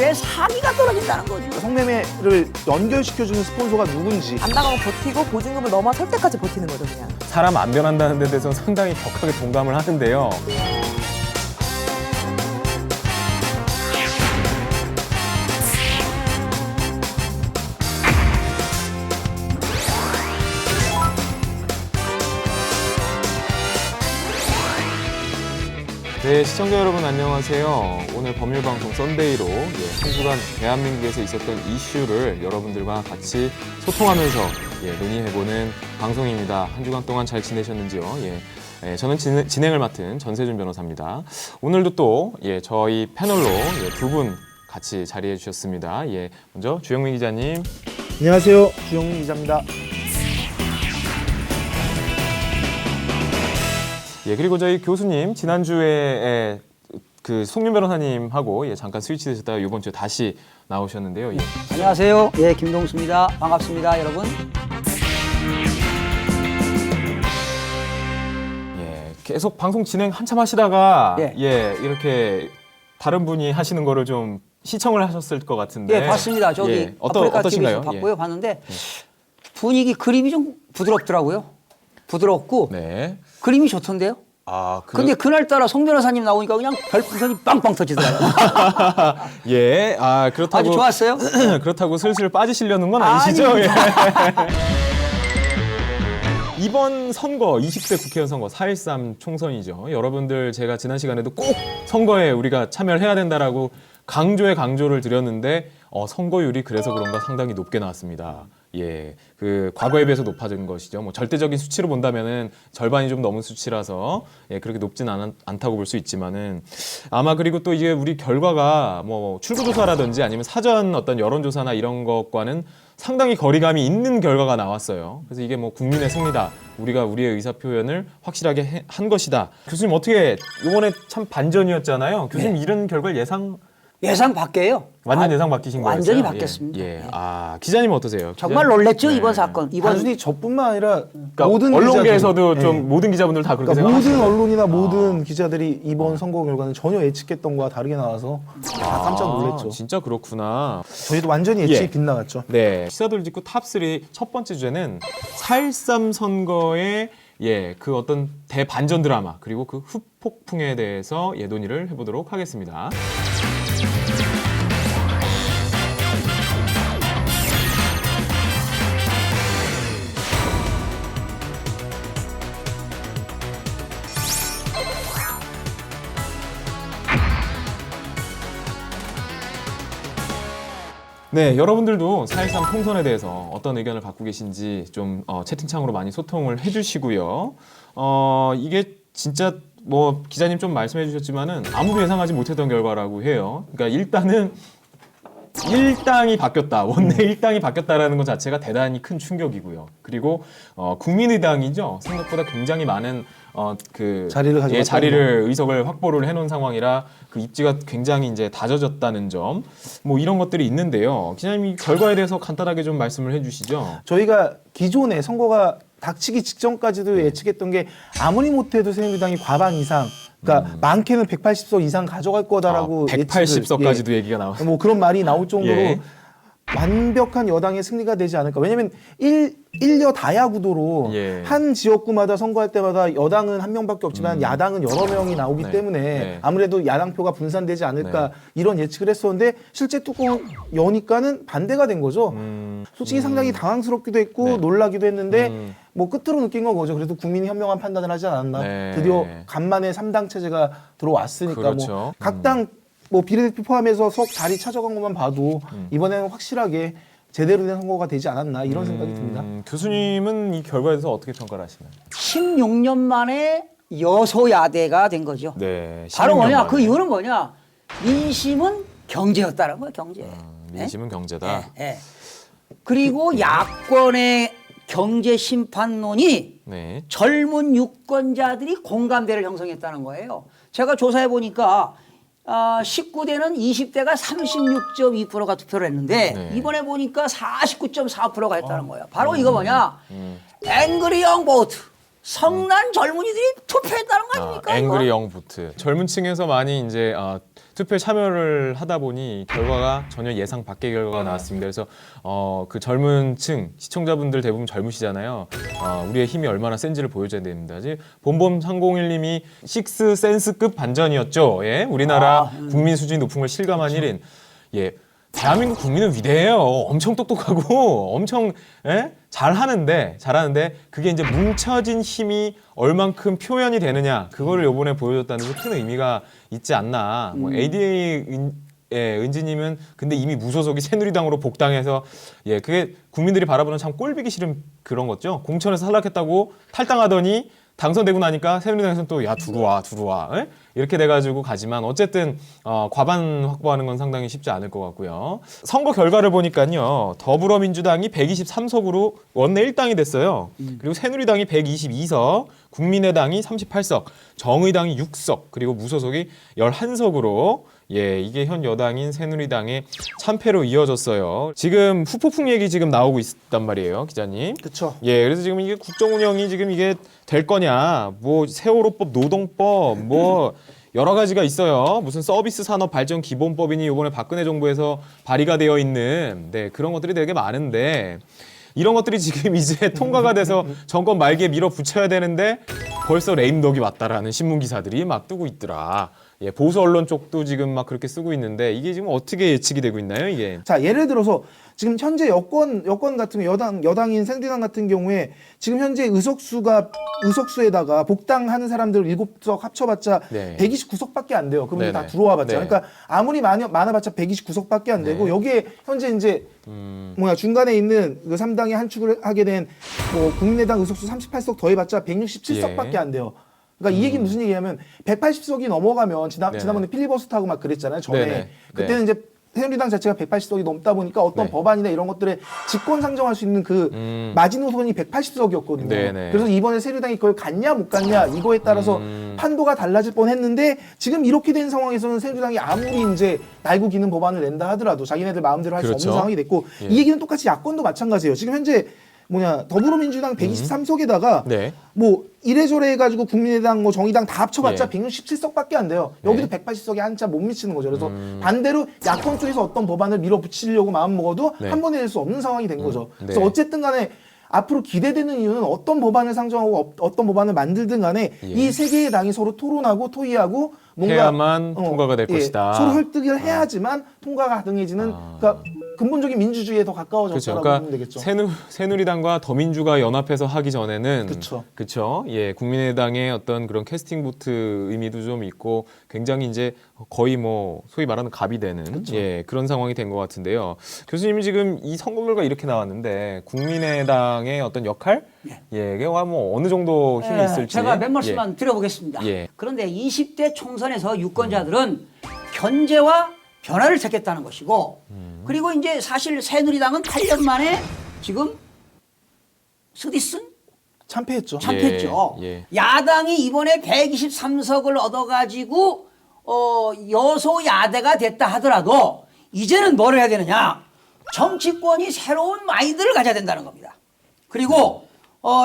내 사기가 떨어진다는 거죠. 성매매를 연결시켜주는 스폰서가 누군지. 안 나가고 버티고 보증금을 넘어설 때까지 버티는 거죠, 그냥. 사람 안 변한다는 데 대해서 상당히 격하게 동감을 하는데요. 네, 시청자 여러분 안녕하세요. 오늘 법률방송 썬데이로 한 주간 대한민국에서 있었던 이슈를 여러분들과 같이 소통하면서 논의해보는 방송입니다. 한 주간 동안 잘 지내셨는지요? 저는 진행을 맡은 전세준 변호사입니다. 오늘도 또 저희 패널로 두 분 같이 자리해 주셨습니다. 먼저 주영민 기자님. 안녕하세요, 주영민 기자입니다. 그리고 저희 교수님 지난주에 그 송윤 변호사님하고 잠깐 스위치되셨다가 이번 주에 다시 나오셨는데요. 안녕하세요. 김동수입니다. 반갑습니다, 여러분. 계속 방송 진행 한참 하시다가 예. 이렇게 다른 분이 하시는 거를 좀 시청을 하셨을 것 같은데. 봤습니다. 저기 아프리카 어떠신가요? TV에서 봤고요. 봤는데 분위기 그림이 좀 부드럽더라고요. 부드럽고 네. 그림이 좋던데요. 근데 그날따라 송 변호사님 나오니까 그냥 별풍선이 빵빵 터지더라고요. 그렇다고 아주 좋았어요. 그렇다고 슬슬 빠지시려는 건 아니시죠? 이번 선거 20대 국회의원 선거 4.13 총선이죠. 여러분들 제가 지난 시간에도 꼭 선거에 우리가 참여를 해야 된다라고 강조를 드렸는데 선거율이 그래서 그런가 상당히 높게 나왔습니다. 그 과거에 비해서 높아진 것이죠. 뭐 절대적인 수치로 본다면은 절반이 좀 넘은 수치라서 그렇게 높지는 않다고 볼 수 있지만은 아마 그리고 또 이게 우리 결과가 뭐 출구조사라든지 아니면 사전 어떤 여론조사나 이런 것과는 상당히 거리감이 있는 결과가 나왔어요. 그래서 이게 뭐 국민의 승리다. 우리가 우리의 의사 표현을 확실하게 한 것이다. 교수님 어떻게 이번에 참 반전이었잖아요. 교수님 이런 결과를 예상 밖이에요. 완전 예상 바뀌신 거예요? 완전히 바뀌었습니다. 기자님은 어떠세요? 정말 놀랬죠, 이번 사건. 단순히 저뿐만 아니라 그러니까 모든 언론계에서도 기자들이, 좀 모든 기자분들 다 그렇게 그러니까 모든 생각하시죠? 언론이나 모든 기자들이 이번 선거 결과는 전혀 예측했던 거와 다르게 나와서 다 깜짝 놀랐죠. 진짜 그렇구나. 저희도 완전히 예측이 빗나갔죠. 네. 시사들 짓고 탑3 첫 번째 주제는 4.13 선거의 그 어떤 대반전 드라마 그리고 그 후폭풍에 대해서 논의를 해보도록 하겠습니다. 네, 여러분들도 4.13 총선에 대해서 어떤 의견을 갖고 계신지 좀 채팅창으로 많이 소통을 해주시고요. 이게 진짜 뭐 기자님 좀 말씀해 주셨지만은 아무도 예상하지 못했던 결과라고 해요. 그러니까 일단은 일당이 바뀌었다. 원내 일당이 바뀌었다라는 것 자체가 대단히 큰 충격이고요. 그리고 국민의당이죠. 생각보다 굉장히 많은 자리를 가지고 자리를 의석을 확보를 해놓은 상황이라 그 입지가 굉장히 이제 다져졌다는 점, 뭐 이런 것들이 있는데요. 기자님이 결과에 대해서 간단하게 좀 말씀을 해주시죠. 저희가 기존에 선거가 닥치기 직전까지도 예측했던 게 아무리 못해도 새누리당이 과반 이상, 그러니까 많게는 180석 이상 가져갈 거다라고 180석까지도 얘기가 나왔어요. 뭐 그런 말이 나올 정도로 완벽한 여당의 승리가 되지 않을까. 왜냐하면 일여 다야 구도로 한 지역구마다 선거할 때마다 여당은 한 명밖에 없지만 야당은 여러 명이 나오기 때문에 아무래도 야당표가 분산되지 않을까 이런 예측을 했었는데 실제 뚜껑 여니까는 반대가 된 거죠. 솔직히 상당히 당황스럽기도 했고 놀라기도 했는데 뭐 끝으로 느낀 건 거죠. 그래도 국민이 현명한 판단을 하지 않았나. 드디어 간만에 3당 체제가 들어왔으니까 그렇죠. 뭐 각 당 뭐 비례대표 포함해서 석 자리 찾아간 것만 봐도 이번에는 확실하게 제대로 된 선거가 되지 않았나 이런 생각이 듭니다. 교수님은 이 결과에 대해서 어떻게 평가를 하시나요? 16년 만에 여소야대가 된 거죠. 네. 바로 16년 뭐냐? 만에. 그 이유는 뭐냐? 민심은 경제였다는 거예요, 경제. 민심은 경제다. 그리고 야권의 경제 심판론이 젊은 유권자들이 공감대를 형성했다는 거예요. 제가 조사해 보니까 19대는 20대가 36.2%가 투표를 했는데 이번에 보니까 49.4%가 했다는 거예요. 바로 이거 뭐냐? 앵그리 영 보트. 성난 젊은이들이 투표했다는 거 아닙니까? 앵그리 영 보트. 젊은 층에서 많이 이제 투표에 참여를 하다 보니 결과가 전혀 예상 밖의 결과가 나왔습니다. 그래서 그 젊은 층 시청자분들 대부분 젊으시잖아요. 우리의 힘이 얼마나 센지를 보여줘야 됩니다. 봄봄 301님이 식스센스급 반전이었죠. 예, 우리나라 국민 수준이 높은 걸 실감한 1인. 예. 대한민국 국민은 위대해요. 엄청 똑똑하고 엄청 잘하는데 그게 이제 뭉쳐진 힘이 얼만큼 표현이 되느냐 그거를 이번에 보여줬다는 게 큰 의미가 있지 않나. 뭐 ADA 은지님은 근데 이미 무소속이 새누리당으로 복당해서 그게 국민들이 바라보는 참 꼴보기 싫은 그런 거죠. 공천에서 탈락했다고 탈당하더니 당선되고 나니까 새누리당에서는 또 야 들어와 이렇게 돼가지고 가지만 어쨌든 과반 확보하는 건 상당히 쉽지 않을 것 같고요. 선거 결과를 보니까요. 더불어민주당이 123석으로 원내 1당이 됐어요. 그리고 새누리당이 122석, 국민의당이 38석, 정의당이 6석, 그리고 무소속이 11석으로 이게 현 여당인 새누리당의 참패로 이어졌어요. 지금 후폭풍 얘기 지금 나오고 있단 말이에요, 기자님. 그렇죠. 그래서 지금 이게 국정 운영이 지금 이게 될 거냐, 뭐 세월호법, 노동법, 뭐 여러 가지가 있어요. 무슨 서비스 산업 발전 기본법이니 이번에 박근혜 정부에서 발의가 되어 있는 그런 것들이 되게 많은데 이런 것들이 지금 이제 통과가 돼서 정권 말기에 밀어붙여야 되는데 벌써 레임덕이 왔다라는 신문 기사들이 막 뜨고 있더라. 보수 언론 쪽도 지금 막 그렇게 쓰고 있는데 이게 지금 어떻게 예측이 되고 있나요, 이게? 자, 예를 들어서 지금 현재 여권 같은 여당인 새누리당 같은 경우에 지금 현재 의석수에다가 복당하는 사람들 7석 합쳐봤자 129석밖에 안 돼요. 그분들 다 들어와봤자. 그러니까 아무리 많아봤자 129석밖에 안 되고 여기에 현재 이제 중간에 있는 그 3당이 한축을 하게 된 뭐 국민의당 의석수 38석 더해봤자 167석밖에 안 돼요. 그러니까 이 얘기 무슨 얘기냐면 180석이 넘어가면 지난번에 필리버스터하고 막 그랬잖아요. 전에 그때는 이제 새누리당 자체가 180석이 넘다 보니까 어떤 법안이나 이런 것들에 직권 상정할 수 있는 그 마지노선이 180석이었거든요. 그래서 이번에 새누리당이 그걸 갔냐 못 갔냐 이거에 따라서 판도가 달라질 뻔했는데 지금 이렇게 된 상황에서는 새누리당이 아무리 이제 날고 기는 법안을 낸다 하더라도 자기네들 마음대로 할 수 없는 상황이 됐고 이 얘기는 똑같이 야권도 마찬가지예요. 지금 현재 더불어민주당 123석에다가 뭐 이래저래 해가지고 국민의당 뭐 정의당 다 합쳐봤자 167석밖에 안 돼요. 여기도 180석이 한자 못 미치는 거죠. 그래서 반대로 야권 쪽에서 어떤 법안을 밀어붙이려고 마음 먹어도 한 번에 낼 수 없는 상황이 된 거죠. 그래서 어쨌든 간에 앞으로 기대되는 이유는 어떤 법안을 상정하고 어떤 법안을 만들든 간에 이 세 개의 당이 서로 토론하고 토의하고 뭔가 해야만 통과가 될 것이다. 서로 설득을 해야지만 통과가 가능해지는 그러니까 근본적인 민주주의에 더 가까워졌다고 보면 되겠죠. 새누리당과 더민주가 연합해서 하기 전에는 그렇죠. 국민의당의 어떤 그런 캐스팅 보트 의미도 좀 있고 굉장히 이제 거의 뭐 소위 말하는 갑이 되는 그런 상황이 된 것 같은데요. 교수님이 지금 이 선거 결과 이렇게 나왔는데 국민의당의 어떤 역할 이게 뭐 어느 정도 힘이 있을지 제가 몇 말씀만 드려보겠습니다. 그런데 20대 총선에서 유권자들은 견제와 변화를 택했다는 것이고 그리고 이제 사실 새누리당은 8년 만에 지금 스디슨 참패했죠. 야당이 이번에 123석을 얻어가지고 여소야대가 됐다 하더라도 이제는 뭘 해야 되느냐. 정치권이 새로운 마인드를 가져야 된다는 겁니다. 그리고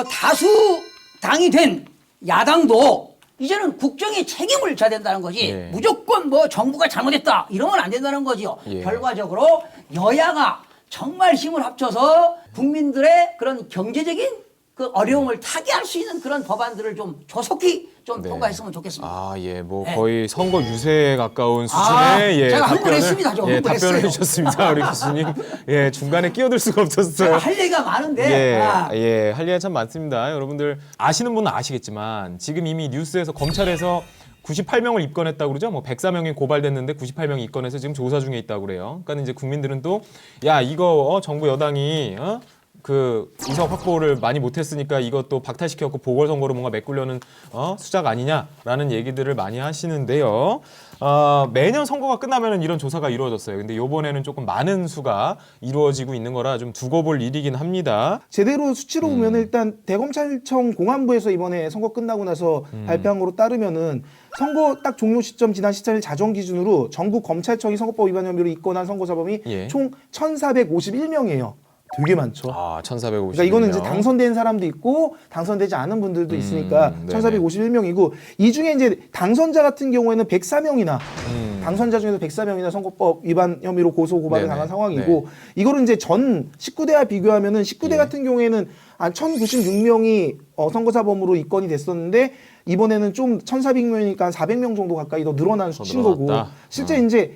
다수당이 된 야당도 이제는 국정에 책임을 져야 된다는 거지 무조건 뭐 정부가 잘못했다 이러면 안 된다는 거죠. 결과적으로 여야가 정말 힘을 합쳐서 국민들의 그런 경제적인 그 어려움을 타개할 수 있는 그런 법안들을 좀 조속히 좀 통과했으면 좋겠습니다. 거의 선거 유세에 가까운 수준의 제가 흥분했습니다. 답변을 해주셨습니다, 우리 교수님. 중간에 끼어들 수가 없었어요. 할 얘기가 많은데. 할 얘기가 참 많습니다. 여러분들 아시는 분은 아시겠지만 지금 이미 뉴스에서 검찰에서 98명을 입건했다고 그러죠. 뭐 104명이 고발됐는데 98명이 입건해서 지금 조사 중에 있다고 그래요. 그러니까 이제 국민들은 또 이거 정부 여당이 그 의석 확보를 많이 못했으니까 이것도 박탈시켜갖고 보궐선거로 뭔가 메꾸려는 수작 아니냐라는 얘기들을 많이 하시는데요. 매년 선거가 끝나면 이런 조사가 이루어졌어요. 근데 이번에는 조금 많은 수가 이루어지고 있는 거라 좀 두고 볼 일이긴 합니다. 제대로 수치로 보면 일단 대검찰청 공안부에서 이번에 선거 끝나고 나서 발표한 거로 따르면은 선거 딱 종료 시점 지난 시점일 자정 기준으로 전국 검찰청이 선거법 위반 혐의로 입건한 선거사범이 총 1,451명이에요. 되게 많죠. 1,450명. 그러니까 이거는 이제 당선된 사람도 있고 당선되지 않은 분들도 있으니까 1,451명이고 이 중에 이제 당선자 같은 경우에는 104명이나 당선자 중에서 104명이나 선거법 위반 혐의로 고소 고발을 네네. 당한 상황이고 이거를 이제 전 19대와 비교하면은 19대 같은 경우에는 한 1,096명이 선거사범으로 입건이 됐었는데 이번에는 좀 1,400명이니까 한 400명 정도 가까이 더 늘어난 수치인 거고 늘어났다. 실제 이제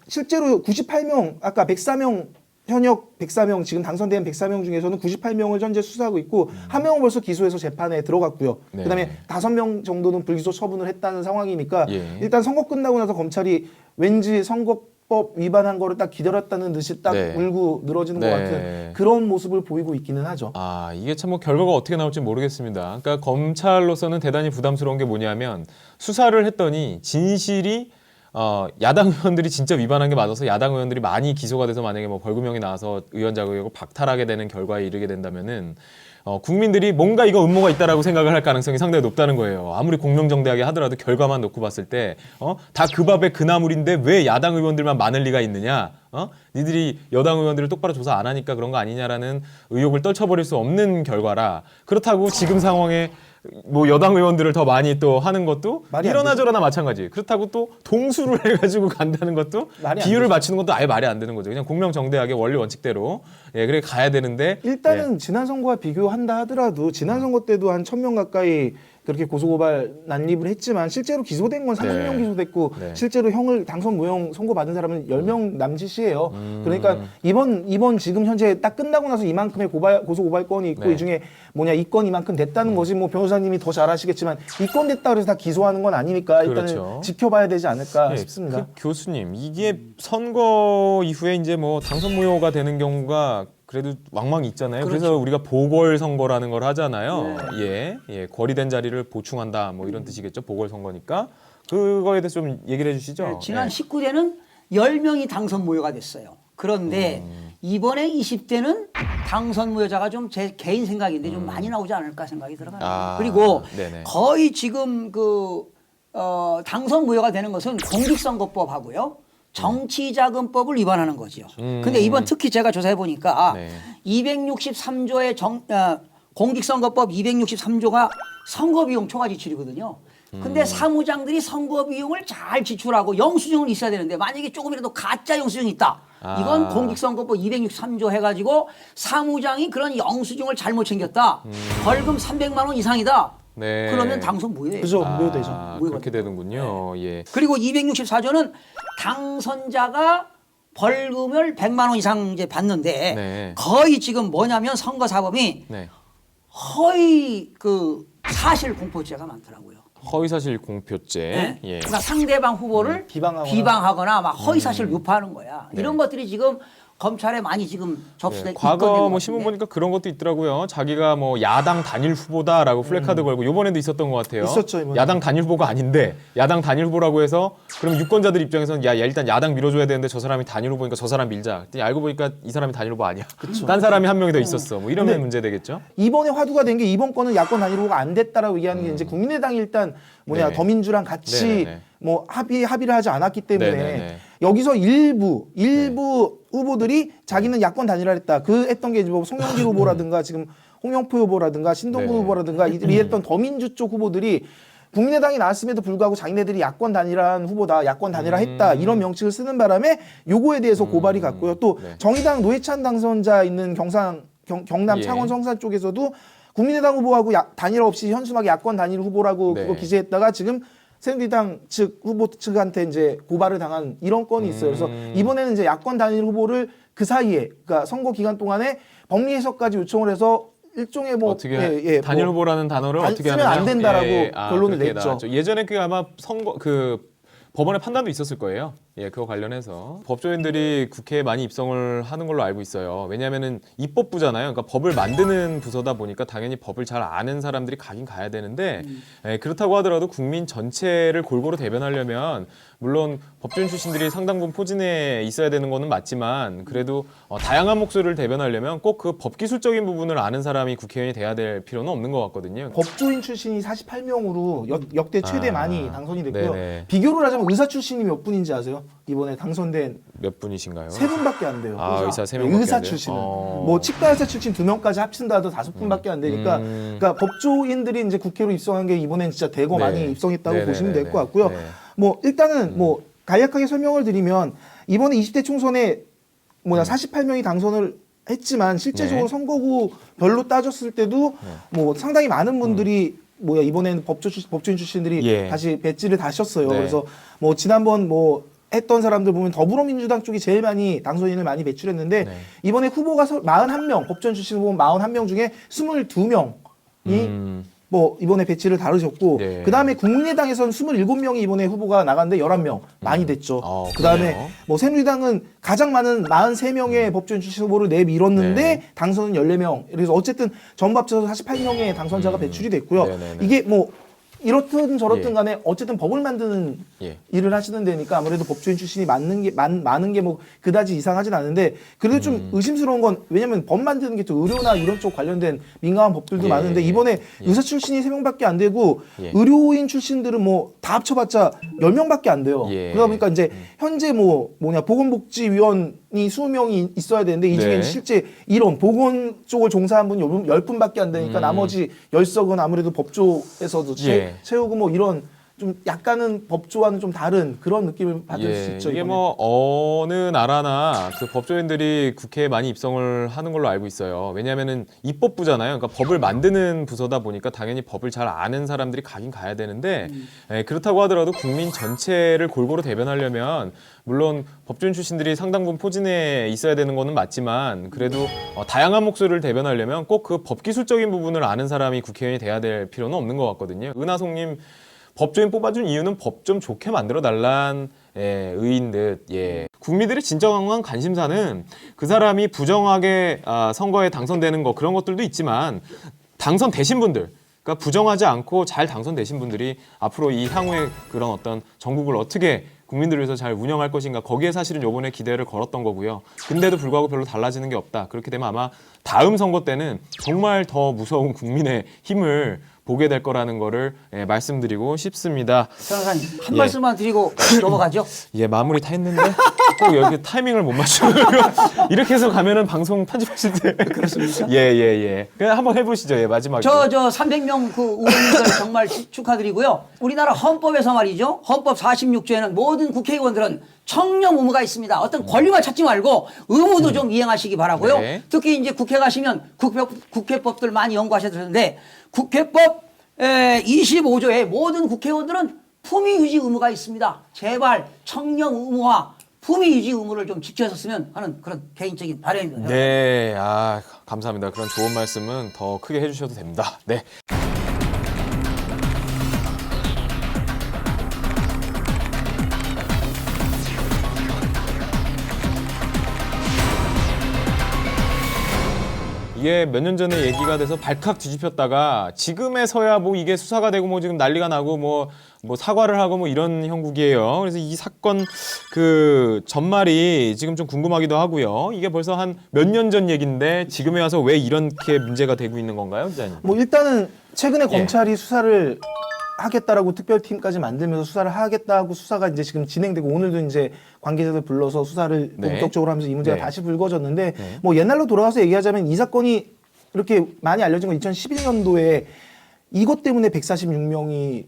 실제로 98명 아까 104명 현역 104명 지금 당선된 104명 중에서는 98명을 현재 수사하고 있고 한 명은 벌써 기소해서 재판에 들어갔고요. 네. 그다음에 5명 정도는 불기소 처분을 했다는 상황이니까 예. 일단 선거 끝나고 나서 검찰이 왠지 선거법 위반한 거를 딱 기다렸다는 듯이 딱 네. 울고 늘어지는 네. 것 같은 그런 모습을 보이고 있기는 하죠. 아, 이게 참 뭐 결과가 어떻게 나올지 모르겠습니다. 그러니까 검찰로서는 대단히 부담스러운 게 뭐냐면 수사를 했더니 진실이 야당 의원들이 진짜 위반한 게 맞아서 야당 의원들이 많이 기소가 돼서 만약에 뭐 벌금형이 나와서 의원 자격을 박탈하게 되는 결과에 이르게 된다면은 국민들이 뭔가 이거 음모가 있다라고 생각을 할 가능성이 상당히 높다는 거예요. 아무리 공명정대하게 하더라도 결과만 놓고 봤을 때 다 그 밥에 그 나물인데 왜 야당 의원들만 많을 리가 있느냐? 니들이 여당 의원들을 똑바로 조사 안 하니까 그런 거 아니냐라는 의혹을 떨쳐버릴 수 없는 결과라. 그렇다고 지금 상황에 뭐 여당 의원들을 더 많이 또 하는 것도 말이 안 이러나 저러나 마찬가지. 그렇다고 또 동수를 해가지고 간다는 것도 말이 안 비율을 되죠. 맞추는 것도 아예 말이 안 되는 거죠. 그냥 공명정대하게 원리 원칙대로 그래 가야 되는데 일단은 지난 선거와 비교한다 하더라도 지난 선거 때도 한 1,000명 가까이 그렇게 고소고발 난립을 했지만 실제로 기소된 건 30명 네. 기소됐고 네. 실제로 형을 당선 무효 선고 받은 사람은 10명 남짓이에요. 그러니까 이번 지금 현재 딱 끝나고 나서 이만큼의 고소 고발건이 있고 네. 이 중에 뭐냐 이 건 이만큼 됐다는 것이 뭐 변호사님이 더 잘 아시겠지만 이 건 됐다 그래서 다 기소하는 건 아니니까 일단은 그렇죠. 지켜봐야 되지 않을까 예, 싶습니다. 그 교수님 이게 선거 이후에 이제 뭐 당선 무효가 되는 경우가 그래도 왕왕 있잖아요. 그래서 우리가 보궐선거라는 걸 하잖아요. 예, 거리된 자리를 보충한다 뭐 이런 뜻이겠죠. 보궐선거니까 그거에 대해서 좀 얘기를 해주시죠. 네, 지난 예. 19대는 10명이 당선 무효가 됐어요. 그런데 이번에 20대는 당선 무효자가 좀 제 개인 생각인데 좀 많이 나오지 않을까 생각이 들어요. 아, 그리고 네네. 거의 지금 당선 무효가 되는 것은 공직선거법하고요. 정치자금법을 위반하는 거죠. 근데 이번 특히 제가 조사해 보니까 네. 263조의 공직선거법 263조가 선거비용 초과 지출이거든요. 근데 사무장들이 선거비용을 잘 지출하고 영수증은 있어야 되는데 만약에 조금이라도 가짜 영수증이 있다. 이건 공직선거법 263조 해가지고 사무장이 그런 영수증을 잘못 챙겼다. 벌금 300만 원 이상이다. 네. 그러면 당선 무효예요. 그죠? 무효되죠. 무효가 그렇게 되는군요. 예. 그리고 264조는 당선자가 벌금을 100만 원 이상 이제 받는데 네. 거의 지금 뭐냐면 선거사범이 네. 허위 사실 공표죄가 많더라고요. 허위사실 공표죄. 네. 예. 그러니까 상대방 후보를 비방하거나. 막 허위사실 유포하는 거야. 이런 것들이 지금 검찰에 많이 지금 접수돼 네, 과거 입건된 뭐 것 신문 같은데. 보니까 그런 것도 있더라고요. 자기가 뭐 야당 단일 후보다라고 플래카드 걸고 이번에도 있었던 것 같아요. 있었죠, 이번에. 야당 단일 후보가 아닌데 야당 단일 후보라고 해서 그럼 유권자들 입장에서는 야 일단 야당 밀어줘야 되는데 저 사람이 단일 후보니까 저 사람 밀자. 그랬더니 알고 보니까 이 사람이 단일 후보 아니야. 딴 사람이 한 명이 더 있었어. 뭐 이러면 근데 문제 되겠죠. 이번에 화두가 된 게 이번 건은 야권 단일 후보가 안 됐다라고 얘기하는 게 이제 국민의당이 일단 네. 더민주랑 같이 네네네. 뭐 합의를 하지 않았기 때문에 네네네. 여기서 일부 후보들이 자기는 야권 단일화했다. 했던 게 이제 뭐 송영길 후보라든가 지금 홍영표 후보라든가 신동근 네. 후보라든가 이들이 했던 더민주 쪽 후보들이 국민의당이 나왔음에도 불구하고 자기네들이 야권 단일화한 후보다, 야권 단일화했다 이런 명칭을 쓰는 바람에 요거에 대해서 고발이 갔고요. 또 네. 정의당 노회찬 당선자 있는 경남 예. 창원 성산 쪽에서도 국민의당 후보하고 단일화 없이 현수막에 야권 단일 후보라고 네. 그거 기재했다가 지금 새누리당 측 후보 측한테 이제 고발을 당한 이런 건이 있어요. 그래서 이번에는 이제 야권 단일 후보를 그 사이에 그러니까 선거 기간 동안에 법리 해석까지 요청을 해서 일종의 뭐 어떻게 단일 후보라는 단어를 어떻게 쓰면 하느냐? 안 된다라고 결론을 그렇게 냈죠. 나왔죠. 예전에 아마 선거 법원의 판단도 있었을 거예요. 예, 그거 관련해서 법조인들이 국회에 많이 입성을 하는 걸로 알고 있어요. 왜냐하면은 입법부잖아요. 그러니까 법을 만드는 부서다 보니까 당연히 법을 잘 아는 사람들이 가긴 가야 되는데 예, 그렇다고 하더라도 국민 전체를 골고루 대변하려면 물론 법조인 출신들이 상당 부분 포진해 있어야 되는 거는 맞지만 그래도 다양한 목소리를 대변하려면 꼭 그 법기술적인 부분을 아는 사람이 국회의원이 돼야 될 필요는 없는 것 같거든요. 법조인 출신이 48명으로 역대 최대 많이 당선이 됐고요. 네네. 비교를 하자면 의사 출신이 몇 분인지 아세요? 이번에 당선된 몇 분이신가요? 3분밖에 안 돼요. 아, 의사 3명밖에 의사 안 돼요? 출신은 뭐 치과 의사 출신 2명까지 합친다 해도 5분밖에 안 되니까 그러니까 법조인들이 이제 국회로 입성한 게 이번엔 진짜 대거 네. 많이 입성했다고 네네네네. 보시면 될 것 같고요. 네. 뭐 일단은 뭐 간략하게 설명을 드리면 이번에 20대 총선에 48명이 당선을 했지만 실제적으로 네. 선거구별로 따졌을 때도 뭐 상당히 많은 분들이 이번에는 법조인 출신들이 예. 다시 배지를 다셨어요. 네. 그래서 뭐 지난번 했던 사람들 보면 더불어민주당 쪽이 제일 많이 당선인을 많이 배출했는데 네. 이번에 후보가 41명, 법조인 출신 후보 41명 중에 22명이 이번에 배치를 다루셨고 네. 그다음에 국민의당에서는 27명이 이번에 후보가 나갔는데 11명 많이 됐죠. 그다음에 그래요? 새누리당은 가장 많은 43명의 법조인 출신 후보를 내밀었는데 네. 당선은 14명. 그래서 어쨌든 전부 합쳐서 48명의 당선자가 배출이 됐고요. 네네네. 이게 이렇든 저렇든 예. 간에 어쨌든 법을 만드는 예. 일을 하시는 데니까 아무래도 법조인 출신이 많은 게 그다지 이상하진 않은데 그래도 좀 의심스러운 건 왜냐면 법 만드는 게 또 의료나 이런 쪽 관련된 민감한 법들도 예. 많은데 이번에 예. 의사 출신이 3명밖에 안 되고 예. 의료인 출신들은 다 합쳐봤자 10명밖에 안 돼요. 예. 그러다 보니까 이제 현재 보건복지위원이 20명이 있어야 되는데 이 중에 네. 실제 이런 보건 쪽을 종사한 분이 10분밖에 안 되니까 나머지 10석은 아무래도 법조에서도 예. 채우고 이런 좀 약간은 법조와는 좀 다른 그런 느낌을 받을 수 있죠. 이게 이번에. 어느 나라나 그 법조인들이 국회에 많이 입성을 하는 걸로 알고 있어요. 왜냐하면은 입법부잖아요. 그러니까 법을 만드는 부서다 보니까 당연히 법을 잘 아는 사람들이 가긴 가야 되는데 그렇다고 하더라도 국민 전체를 골고루 대변하려면 물론 법조인 출신들이 상당 부분 포진해 있어야 되는 거는 맞지만 그래도 다양한 목소리를 대변하려면 꼭 그 법기술적인 부분을 아는 사람이 국회의원이 돼야 될 필요는 없는 것 같거든요. 은하송님 법조인 뽑아준 이유는 법 좀 좋게 만들어 달란 의인 듯. 국민들의 진정한 관심사는 그 사람이 부정하게 선거에 당선되는 거 그런 것들도 있지만 당선되신 분들, 그러니까 부정하지 않고 잘 당선되신 분들이 앞으로 이 향후에 그런 어떤 전국을 어떻게 국민들을 위해서 잘 운영할 것인가 거기에 사실은 요번에 기대를 걸었던 거고요. 근데도 불구하고 별로 달라지는 게 없다. 그렇게 되면 아마 다음 선거 때는 정말 더 무서운 국민의 힘을 보게 될 거라는 거를 말씀드리고 싶습니다. 변호사님 한 말씀만 드리고 넘어가죠. 마무리 다 했는데 꼭 여기 타이밍을 못 맞추고 이렇게 해서 가면은 방송 편집하실 때 그렇습니까? 그냥 한번 해보시죠. 마지막으로. 저 300명 그 의원님들 정말 축하드리고요. 우리나라 헌법에서 말이죠. 헌법 46조에는 모든 국회의원들은 청렴 의무가 있습니다. 어떤 권리만 찾지 말고 의무도 좀 이행하시기 바라고요. 네. 특히 이제 국회 가시면 국회법들 많이 연구하셔야 되는데 국회법 25조에 모든 국회의원들은 품위 유지 의무가 있습니다. 제발 청렴 의무와 품위 유지 의무를 좀 지켜줬으면 하는 그런 개인적인 바람입니다. 네, 감사합니다. 그런 좋은 말씀은 더 크게 해주셔도 됩니다. 네. 이게 몇 년 전에 얘기가 돼서 발칵 뒤집혔다가 지금에서야 이게 수사가 되고 지금 난리가 나고 뭐 사과를 하고 이런 형국이에요. 그래서 이 사건 그 전말이 지금 좀 궁금하기도 하고요. 이게 벌써 한 몇 년 전 얘기인데 지금에 와서 왜 이렇게 문제가 되고 있는 건가요, 기자님? 일단은 최근에 검찰이 수사를 하겠다라고 특별팀까지 만들면서 수사를 하겠다고 수사가 이제 지금 진행되고 오늘도 이제 관계자들 불러서 수사를 본격적으로 하면서 이 문제가 다시 불거졌는데 옛날로 돌아가서 얘기하자면 이 사건이 이렇게 많이 알려진 건 2011년도에 이것 때문에 146명이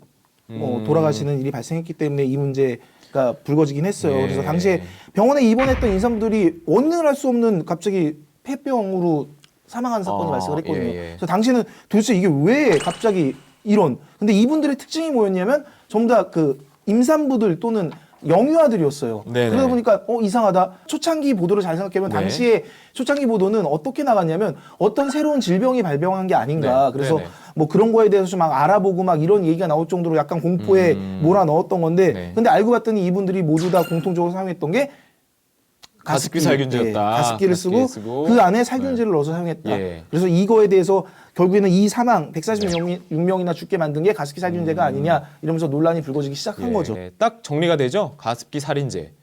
돌아가시는 일이 발생했기 때문에 이 문제가 불거지긴 했어요. 그래서 당시에 병원에 입원했던 인사분들이 원인을 알 수 없는 갑자기 폐병으로 사망하는 사건이 발생을 했거든요. 그래서 당시에는 도대체 이게 왜 갑자기 이런. 근데 이분들의 특징이 뭐였냐면 전부 다 그 임산부들 또는 영유아들이었어요. 네네. 그러다 보니까 이상하다. 초창기 보도를 잘 생각해보면 당시에 초창기 보도는 어떻게 나갔냐면 어떤 새로운 질병이 발병한 게 아닌가. 그래서 그런 거에 대해서 좀 막 알아보고 이런 얘기가 나올 정도로 약간 공포에 몰아넣었던 건데 근데 알고 봤더니 이분들이 모두 다 공통적으로 사용했던 게 가습기 살균제였다. 가습기를 쓰고 그 안에 살균제를 넣어서 사용했다. 그래서 이거에 대해서 결국에는 이 사망 146명이나 죽게 만든 게 가습기 살균제가 아니냐 이러면서 논란이 불거지기 시작한 거죠. 딱 정리가 되죠. 가습기 살인제.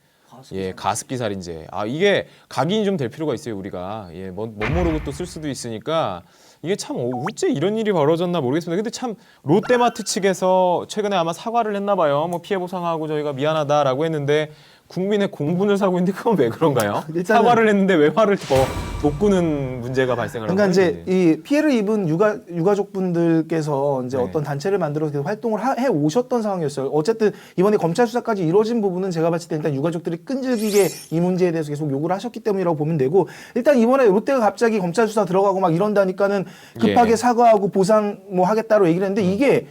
가습기 살인제. 이게 각인이 좀 될 필요가 있어요, 우리가. 못 모르고 또 쓸 수도 있으니까 이게 참 어째 이런 일이 벌어졌나 모르겠습니다. 근데 참 롯데마트 측에서 최근에 아마 사과를 했나 봐요. 피해 보상하고 저희가 미안하다라고 했는데 국민의 공분을 사고 있는데 그건 왜 그런가요? 사과를 했는데 왜 화를 더 복구는 문제가 발생을 그러니까 한 이제 거지. 이 피해를 입은 유가족분들께서 이제 네. 어떤 단체를 만들어서 계속 활동을 해 오셨던 상황이었어요. 어쨌든 이번에 검찰 수사까지 이루어진 부분은 제가 봤을 때 일단 유가족들이 끈질기게 이 문제에 대해서 계속 요구를 하셨기 때문이라고 보면 되고, 일단 이번에 롯데가 갑자기 검찰 수사 들어가고 막 이런다니까는 급하게 예. 사과하고 보상 뭐 하겠다고 얘기를 했는데 이게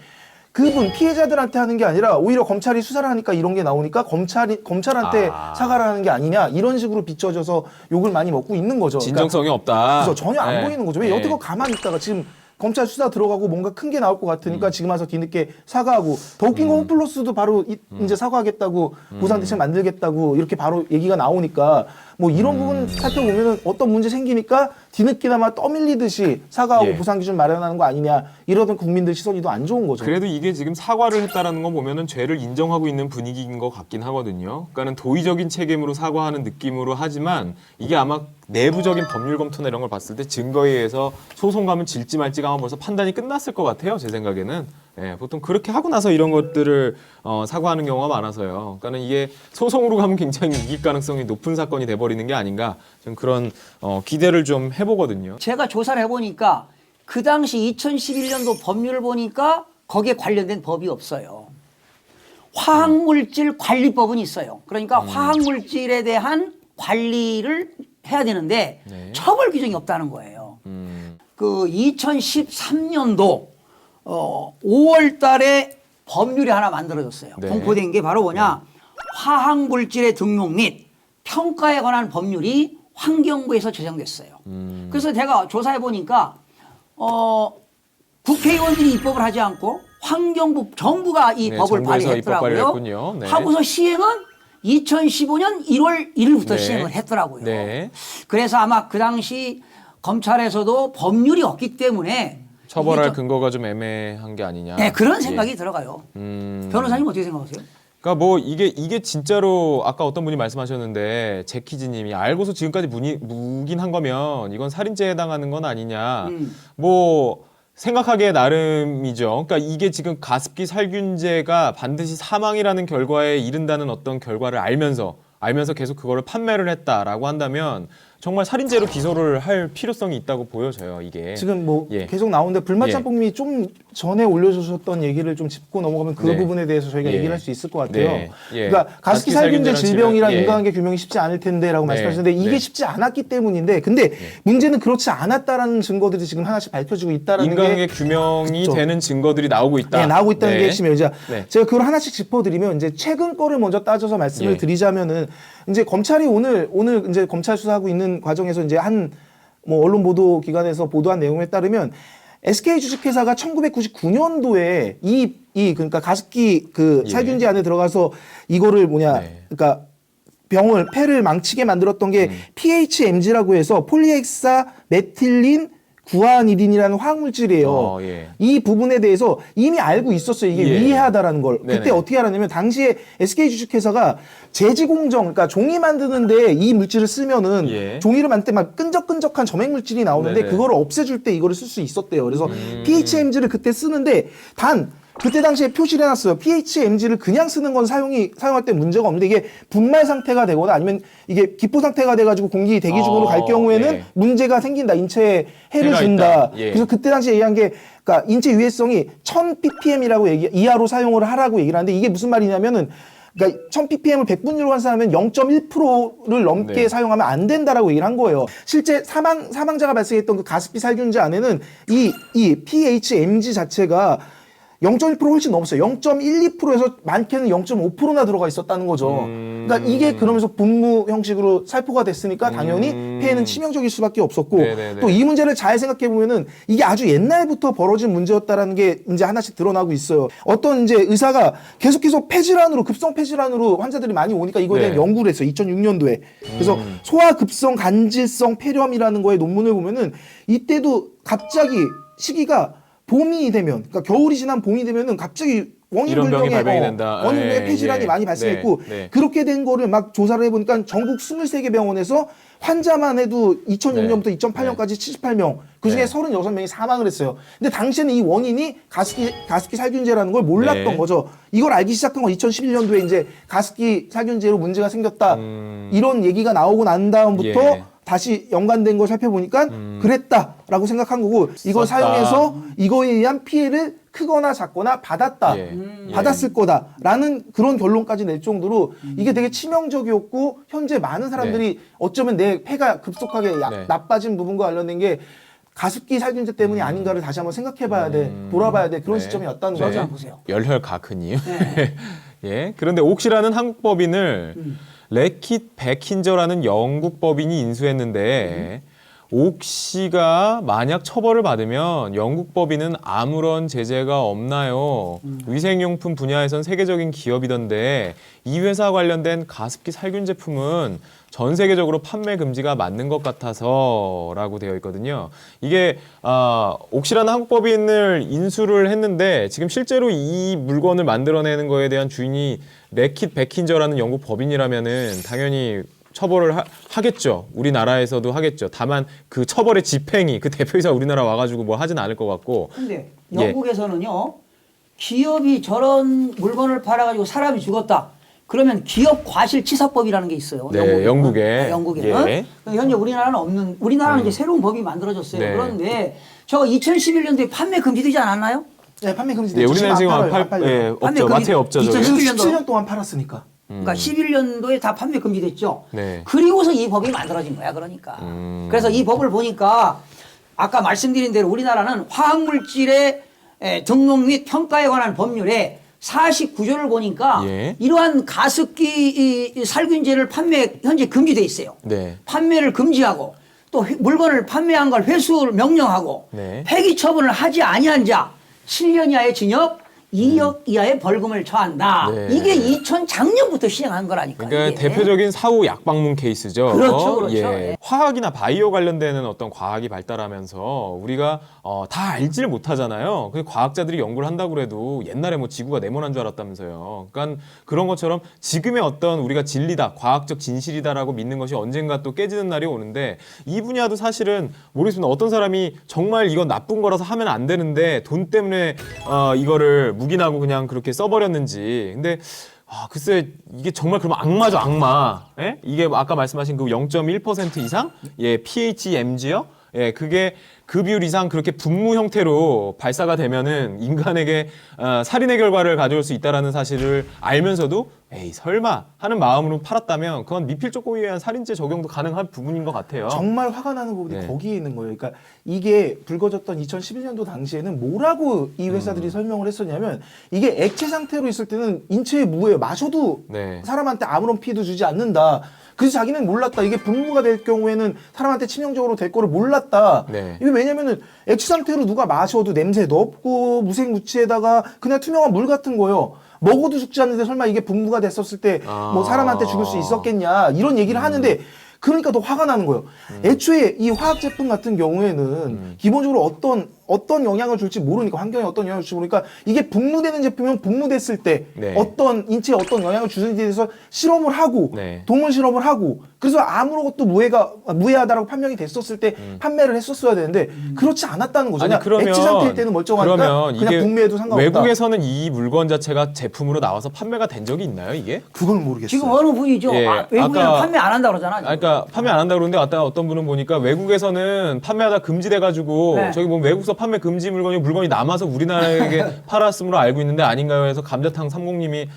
그분 피해자들한테 하는 게 아니라 오히려 검찰이 수사를 하니까 이런 게 나오니까 검찰한테 사과를 하는 게 아니냐 이런 식으로 비춰져서 욕을 많이 먹고 있는 거죠. 진정성이 없다. 그래서 전혀 안 네. 보이는 거죠. 왜 네. 여태껏 가만히 있다가 지금 검찰 수사 들어가고 뭔가 큰 게 나올 것 같으니까 지금 와서 뒤늦게 사과하고, 더 웃긴 건 홈플러스도 바로 이제 사과하겠다고 보상 대책 만들겠다고 이렇게 바로 얘기가 나오니까 뭐 이런 부분 살펴보면은 어떤 문제 생기니까 뒤늦게나마 떠밀리듯이 사과하고 예. 보상 기준 마련하는 거 아니냐 이러던 국민들 시선이 더 안 좋은 거죠. 그래도 이게 지금 사과를 했다라는 거 보면은 죄를 인정하고 있는 분위기인 것 같긴 하거든요. 그러니까는 도의적인 책임으로 사과하는 느낌으로 하지만 이게 아마 내부적인 법률 검토나 이런 걸 봤을 때 증거에 의해서 소송 가면 질지 말지가 아마 벌써 판단이 끝났을 것 같아요. 제 생각에는. 예, 보통 그렇게 하고 나서 이런 것들을 사과하는 경우가 많아서요. 그러니까는 이게 소송으로 가면 굉장히 이길 가능성이 높은 사건이 돼버리는 게 아닌가, 좀 그런 기대를 좀 해보거든요. 제가 조사를 해보니까 그 당시 2011년도 법률을 보니까 거기에 관련된 법이 없어요. 화학물질 관리법은 있어요. 그러니까 화학물질에 대한 관리를 해야 되는데 네. 처벌 규정이 없다는 거예요. 그 2013년도 5월 달에 법률이 하나 만들어졌어요. 네. 공포된 게 바로 뭐냐? 화학물질의 등록 및 평가에 관한 법률이 환경부에서 제정됐어요. 그래서 제가 조사해 보니까 국회의원들이 입법을 하지 않고 환경부 정부가 이 네, 법을 정부에서 입법 발의를 발의했더라고요. 했군요. 네. 하고서 시행은 2015년 1월 1일부터 네. 시행을 했더라고요. 네. 그래서 아마 그 당시 검찰에서도 법률이 없기 때문에 처벌할 이게 근거가 좀 애매한 게 아니냐. 네, 그런 예. 생각이 들어가요. 변호사님 어떻게 생각하세요? 그러니까 뭐 이게 진짜로 아까 어떤 분이 말씀하셨는데 제키지님이 알고서 지금까지 묵인한 거면 이건 살인죄에 해당하는 건 아니냐. 뭐 생각하기에 나름이죠. 그러니까 이게 지금 가습기 살균제가 반드시 사망이라는 결과에 이른다는 어떤 결과를 알면서 계속 그거를 판매를 했다라고 한다면 정말 살인죄로 기소를 할 필요성이 있다고 보여져요. 이게 지금 뭐 예. 계속 나오는데 불맛짬뽕님이 예. 좀 전에 올려주셨던 얘기를 좀 짚고 넘어가면 그 네. 부분에 대해서 저희가 예. 얘기를 할 수 있을 것 같아요. 네. 예. 그러니까 가습기 살균제 질병이랑 예. 인과관계 규명이 쉽지 않을 텐데라고 네. 말씀하셨는데 이게 네. 쉽지 않았기 때문인데, 근데 문제는 그렇지 않았다라는 증거들이 지금 하나씩 밝혀지고 있다라는 인간관계 게 규명이 그렇죠. 되는 증거들이 나오고 있다. 네, 나오고 있다는 게 핵심이에요. 제가, 네. 제가 그걸 하나씩 짚어드리면 이제 최근 거를 먼저 따져서 말씀을 예. 드리자면은 이제 검찰이 오늘 이제 검찰 수사하고 있는 과정에서 이제 뭐 언론 보도 기관에서 보도한 내용에 따르면 SK 주식회사가 1999년도에 그러니까 가습기 그 예. 살균제 안에 들어가서 이거를 네. 그러니까 폐를 망치게 만들었던 게 PHMG라고 해서 폴리헥사 메틸린 구아니딘이라는 화학물질이에요. 예. 이 부분에 대해서 이미 알고 있었어요. 이게 예. 위해하다라는 걸. 네네. 그때 어떻게 알았냐면 당시에 SK 주식회사가 제지공정, 그러니까 종이 만드는데 이 물질을 쓰면은 예. 종이를 만들 때 막 끈적끈적한 점액 물질이 나오는데 네네. 그거를 없애줄 때 이거를 쓸 수 있었대요. 그래서 PHMG를 그때 쓰는데 그때 당시에 표시를 해놨어요. PHMG를 그냥 쓰는 건 사용할 때 문제가 없는데 이게 분말 상태가 되거나 아니면 이게 기포 상태가 돼가지고 공기 대기 중으로 갈 경우에는 예. 문제가 생긴다. 인체에 해를 해가 준다. 있다. 예. 그래서 그때 당시에 얘기한 게 그러니까 인체 유해성이 1000ppm이라고 이하로 사용을 하라고 얘기를 하는데 이게 무슨 말이냐면은 그러니까 1000ppm을 100분율로 환산하면 0.1%를 넘게 네. 사용하면 안 된다라고 얘기를 한 거예요. 실제 사망자가 발생했던 그 가습기 살균제 안에는 이 PHMG 자체가 0.1% 훨씬 넘었어요. 0.12%에서 많게는 0.5%나 들어가 있었다는 거죠. 그러니까 이게 그러면서 분무 형식으로 살포가 됐으니까 당연히 폐해는 치명적일 수밖에 없었고 네네네. 또 이 문제를 잘 생각해 보면은 이게 아주 옛날부터 벌어진 문제였다라는 게 이제 하나씩 드러나고 있어요. 어떤 이제 의사가 계속해서 폐질환으로 급성 폐질환으로 환자들이 많이 오니까 이거에 대한 네. 연구를 했어요. 2006년도에. 그래서 소아 급성 간질성 폐렴이라는 거에 논문을 보면은 이때도 갑자기 시기가 봄이 되면, 그러니까 겨울이 지난 봄이 되면은 갑자기 이런 병이 발병이 된다. 원인의 폐질환이 예. 많이 발생했고 네, 네. 그렇게 된 거를 막 조사를 해보니까 전국 23개 병원에서 환자만 해도 2006년부터 네. 2008년까지 78명, 그중에 네. 36명이 사망을 했어요. 근데 당시에는 이 원인이 가습기 살균제라는 걸 몰랐던 네. 거죠. 이걸 알기 시작한 건 2011년도에 이제 가습기 살균제로 문제가 생겼다. 이런 얘기가 나오고 난 다음부터 예. 다시 연관된 걸 살펴보니까 그랬다라고 생각한 거고 이걸 썼다. 사용해서 이거에 의한 피해를 크거나 작거나 받았다. 예. 받았을 거다라는 그런 결론까지 낼 정도로 이게 되게 치명적이었고 현재 많은 사람들이 어쩌면 내 폐가 급속하게 네. 나빠진 부분과 관련된 게 가습기 살균제 때문이 아닌가를 다시 한번 생각해봐야 돼, 돌아봐야 돼 그런 네. 시점이었다는 네. 거죠. 보세요. 열혈가근이요. 네. 예. 그런데 옥시라는 한국 법인을 레킷 베킨저라는 영국 법인이 인수했는데 옥시가 만약 처벌을 받으면 영국 법인은 아무런 제재가 없나요? 위생용품 분야에선 세계적인 기업이던데 이 회사 관련된 가습기 살균 제품은 전 세계적으로 판매 금지가 맞는 것 같아서라고 되어 있거든요. 이게 옥시라는 한국 법인을 인수를 했는데 지금 실제로 이 물건을 만들어내는 거에 대한 주인이 레킷 베킨저라는 영국 법인이라면은 당연히 처벌을 하겠죠. 우리나라에서도 하겠죠. 다만 그 처벌의 집행이 그 대표이사 우리나라 와가지고 뭐 하진 않을 것 같고. 근데 예. 영국에서는요, 기업이 저런 물건을 팔아가지고 사람이 죽었다. 그러면 기업 과실치사법이라는 게 있어요. 네, 영국에. 영국에는. 예. 현재 우리나라는 없는, 우리나라는 이제 새로운 법이 만들어졌어요. 네. 그런데 저거 2011년도에 판매 금지되지 않았나요? 네, 판매 예, 금지됐죠. 우리나라 지금 안 팔아요. 예, 판매 없죠. 마트에 없죠. 저기. 2011 17년 동안 팔았으니까. 그러니까 11년도에 다 판매 금지됐죠. 네. 그리고서 이 법이 만들어진 거야, 그러니까. 그래서 이 법을 보니까 아까 말씀드린 대로 우리나라는 화학물질의 등록 및 평가에 관한 법률에 49조를 보니까 예. 이러한 가습기 이 살균제를 현재 금지돼 있어요. 네. 판매를 금지하고 또 물건을 판매한 걸 회수를 명령하고 네. 폐기 처분을 하지 아니한 자 7년 이하의 징역 2억 이하의 벌금을 처한다. 네. 이게 작년부터 시행한 거라니까. 그러니까 이게. 대표적인 사후 약방문 케이스죠. 그렇죠, 그렇죠. 예. 예. 화학이나 바이오 관련되는 어떤 과학이 발달하면서 우리가 다 알지를 못하잖아요. 그 과학자들이 연구를 한다고 해도 옛날에 뭐 지구가 네모난 줄 알았다면서요. 그러니까 그런 것처럼 지금의 어떤 우리가 진리다, 과학적 진실이다라고 믿는 것이 언젠가 또 깨지는 날이 오는데 이 분야도 사실은 모르겠습니다. 어떤 사람이 정말 이건 나쁜 거라서 하면 안 되는데 돈 때문에 이거를 묵인하고 그냥 그렇게 써버렸는지. 근데 글쎄 이게 정말 그러면 악마죠, 악마. 예? 이게 아까 말씀하신 그 0.1% 이상 예, PHMG요. 예, 그게 그 비율 이상 그렇게 분무 형태로 발사가 되면은 인간에게 살인의 결과를 가져올 수 있다라는 사실을 알면서도 에이 설마 하는 마음으로 팔았다면 그건 미필적 고의에 의한 살인죄 적용도 가능한 부분인 것 같아요. 정말 화가 나는 부분이 네. 거기에 있는 거예요. 그러니까 이게 불거졌던 2011년도 당시에는 뭐라고 이 회사들이 설명을 했었냐면 이게 액체 상태로 있을 때는 인체에 무해요. 마셔도 네. 사람한테 아무런 피해도 주지 않는다. 그래서 자기는 몰랐다. 이게 분무가 될 경우에는 사람한테 치명적으로 될 거를 몰랐다. 네. 이게 왜냐면은 액체 상태로 누가 마셔도 냄새도 없고 무생무치에다가 그냥 투명한 물 같은 거요. 먹어도 죽지 않는데 설마 이게 분무가 됐었을 때 뭐 사람한테 죽을 수 있었겠냐 이런 얘기를 하는데 그러니까 더 화가 나는 거예요. 애초에 이 화학 제품 같은 경우에는 기본적으로 어떤 영향을 줄지 모르니까 환경에 어떤 영향을 줄지 모르니까 이게 분무되는 제품이면 분무됐을 때 네. 어떤 인체에 어떤 영향을 주는지에 대해서 실험을 하고 네. 동물 실험을 하고 그래서 아무것도 무해하다라고 판명이 됐었을 때 판매를 했었어야 되는데 그렇지 않았다는 거죠. 아니, 그냥 액체 상태일 때는 멀쩡하니까 그러면 그냥 이게 분무해도 상관없다. 외국에서는 이 물건 자체가 제품으로 나와서 판매가 된 적이 있나요, 이게? 그건 모르겠어요. 지금 어느 분이죠? 예, 외국에는 아까- 판매 안 한다 그러잖아. 지금. 그러니까 판매 안 한다 그러는데 아까 어떤 분은 보니까 외국에서는 판매하다 금지돼가지고 네. 저기 뭐 외국서 판매 금지 물건이 남아서 우리나라에게 팔았음으로 알고 있는데 아닌가요? 해서 감자탕 30님이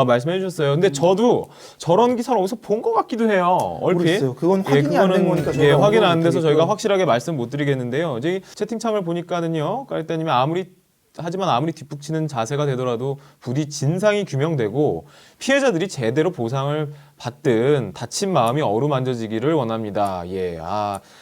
말씀해 주셨어요. 근데 저도 저런 기사를 어디서 본 것 같기도 해요. 얼핏. 모르겠어요. 그건 확인이 안 된 거니까 저희가 확인 안 언급을 돼서 저희가 드리겠고요. 확실하게 말씀 못 드리겠는데요. 저희 채팅창을 보니까는요. 깔때님이 아무리 뒷북치는 자세가 되더라도 부디 진상이 규명되고 피해자들이 제대로 보상을 받든 다친 마음이 어루만져지기를 원합니다. 예,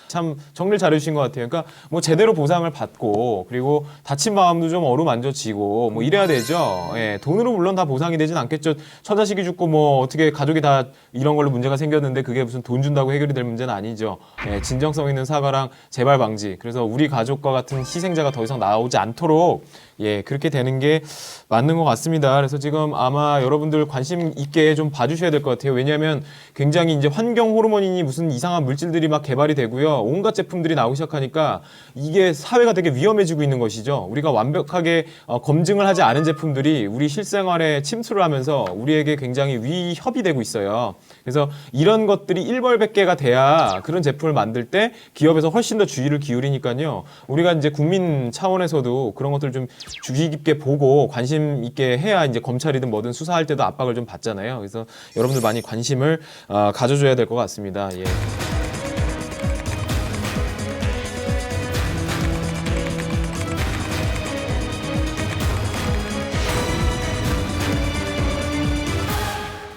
참 정리를 잘해주신 것 같아요. 그러니까 뭐 제대로 보상을 받고 그리고 다친 마음도 좀 어루만져지고 뭐 이래야 되죠. 예, 돈으로 물론 다 보상이 되진 않겠죠. 처자식이 죽고 뭐 어떻게 가족이 다 이런 걸로 문제가 생겼는데 그게 무슨 돈 준다고 해결이 될 문제는 아니죠. 예, 진정성 있는 사과랑 재발 방지. 그래서 우리 가족과 같은 희생자가 더 이상 나오지 않도록 예, 그렇게 되는 게 맞는 것 같습니다. 그래서 지금 아마 여러분들 관심 관심 있게 좀 봐주셔야 될 것 같아요. 왜냐하면 굉장히 이제 환경 호르몬이니 무슨 이상한 물질들이 막 개발이 되고요. 온갖 제품들이 나오기 시작하니까 이게 사회가 되게 위험해지고 있는 것이죠. 우리가 완벽하게 검증을 하지 않은 제품들이 우리 실생활에 침투를 하면서 우리에게 굉장히 위협이 되고 있어요. 그래서 이런 것들이 일벌백계가 돼야 그런 제품을 만들 때 기업에서 훨씬 더 주의를 기울이니까요. 우리가 이제 국민 차원에서도 그런 것들을 좀 주의 깊게 보고 관심 있게 해야 이제 검찰이든 뭐든 수사할 때도 압박을 좀 받잖아요. 그래서 여러분들 많이 관심을 가져줘야 될 것 같습니다. 예.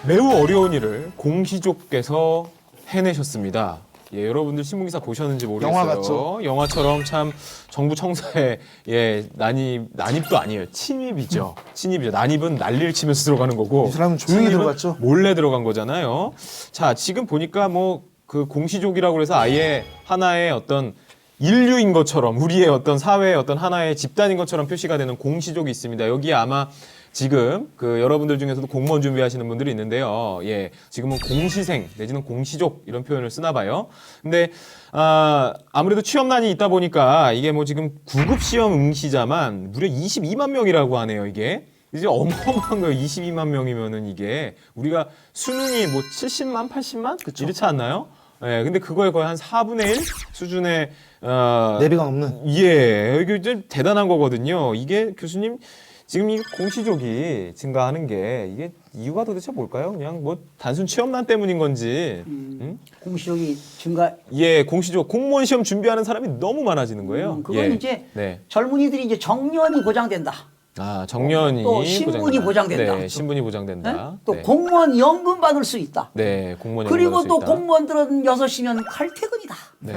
매우 어려운 일을 공시족께서 해내셨습니다. 예, 여러분들 신문기사 보셨는지 모르겠어요. 영화 같죠? 영화처럼 참 정부 청사에 난입도 아니에요. 침입이죠. 침입이죠. 난입은 난리를 치면서 들어가는 거고. 이 사람은 조용히 침입은 들어갔죠? 몰래 들어간 거잖아요. 자, 지금 보니까 뭐 그 공시족이라고 해서 아예 하나의 어떤 인류인 것처럼 우리의 어떤 사회의 어떤 하나의 집단인 것처럼 표시가 되는 공시족이 있습니다. 여기에 아마 지금 그 여러분들 중에서도 공무원 준비하시는 분들이 있는데요. 예, 지금은 공시생 내지는 공시족 이런 표현을 쓰나 봐요. 근데 아무래도 취업난이 있다 보니까 이게 뭐 지금 9급 시험 응시자만 무려 22만 명이라고 하네요. 이게 이제 어마어마한 거예요. 22만 명이면은 이게 우리가 수능이 뭐 70만, 80만 이렇지 않나요? 예, 근데 그거에 거의 한 4분의 1 수준의 4배가 넘는. 예, 이게 좀 대단한 거거든요. 이게 교수님 지금 이 공시족이 증가하는 게 이게 이유가 도대체 뭘까요? 그냥 뭐 단순 취업난 때문인 건지. 공시족이 증가. 예, 공시족 공무원 시험 준비하는 사람이 너무 많아지는 거예요. 그건 예. 이제 네. 젊은이들이 이제 정년이 보장된다. 정년이 또 신분이 보장된다. 네, 신분이 네? 보장된다. 또 네. 공무원 연금 받을 수 있다. 네, 공무원 그리고 연금 또 받을 수 있다. 공무원들은 6시면 칼퇴근이다. 네.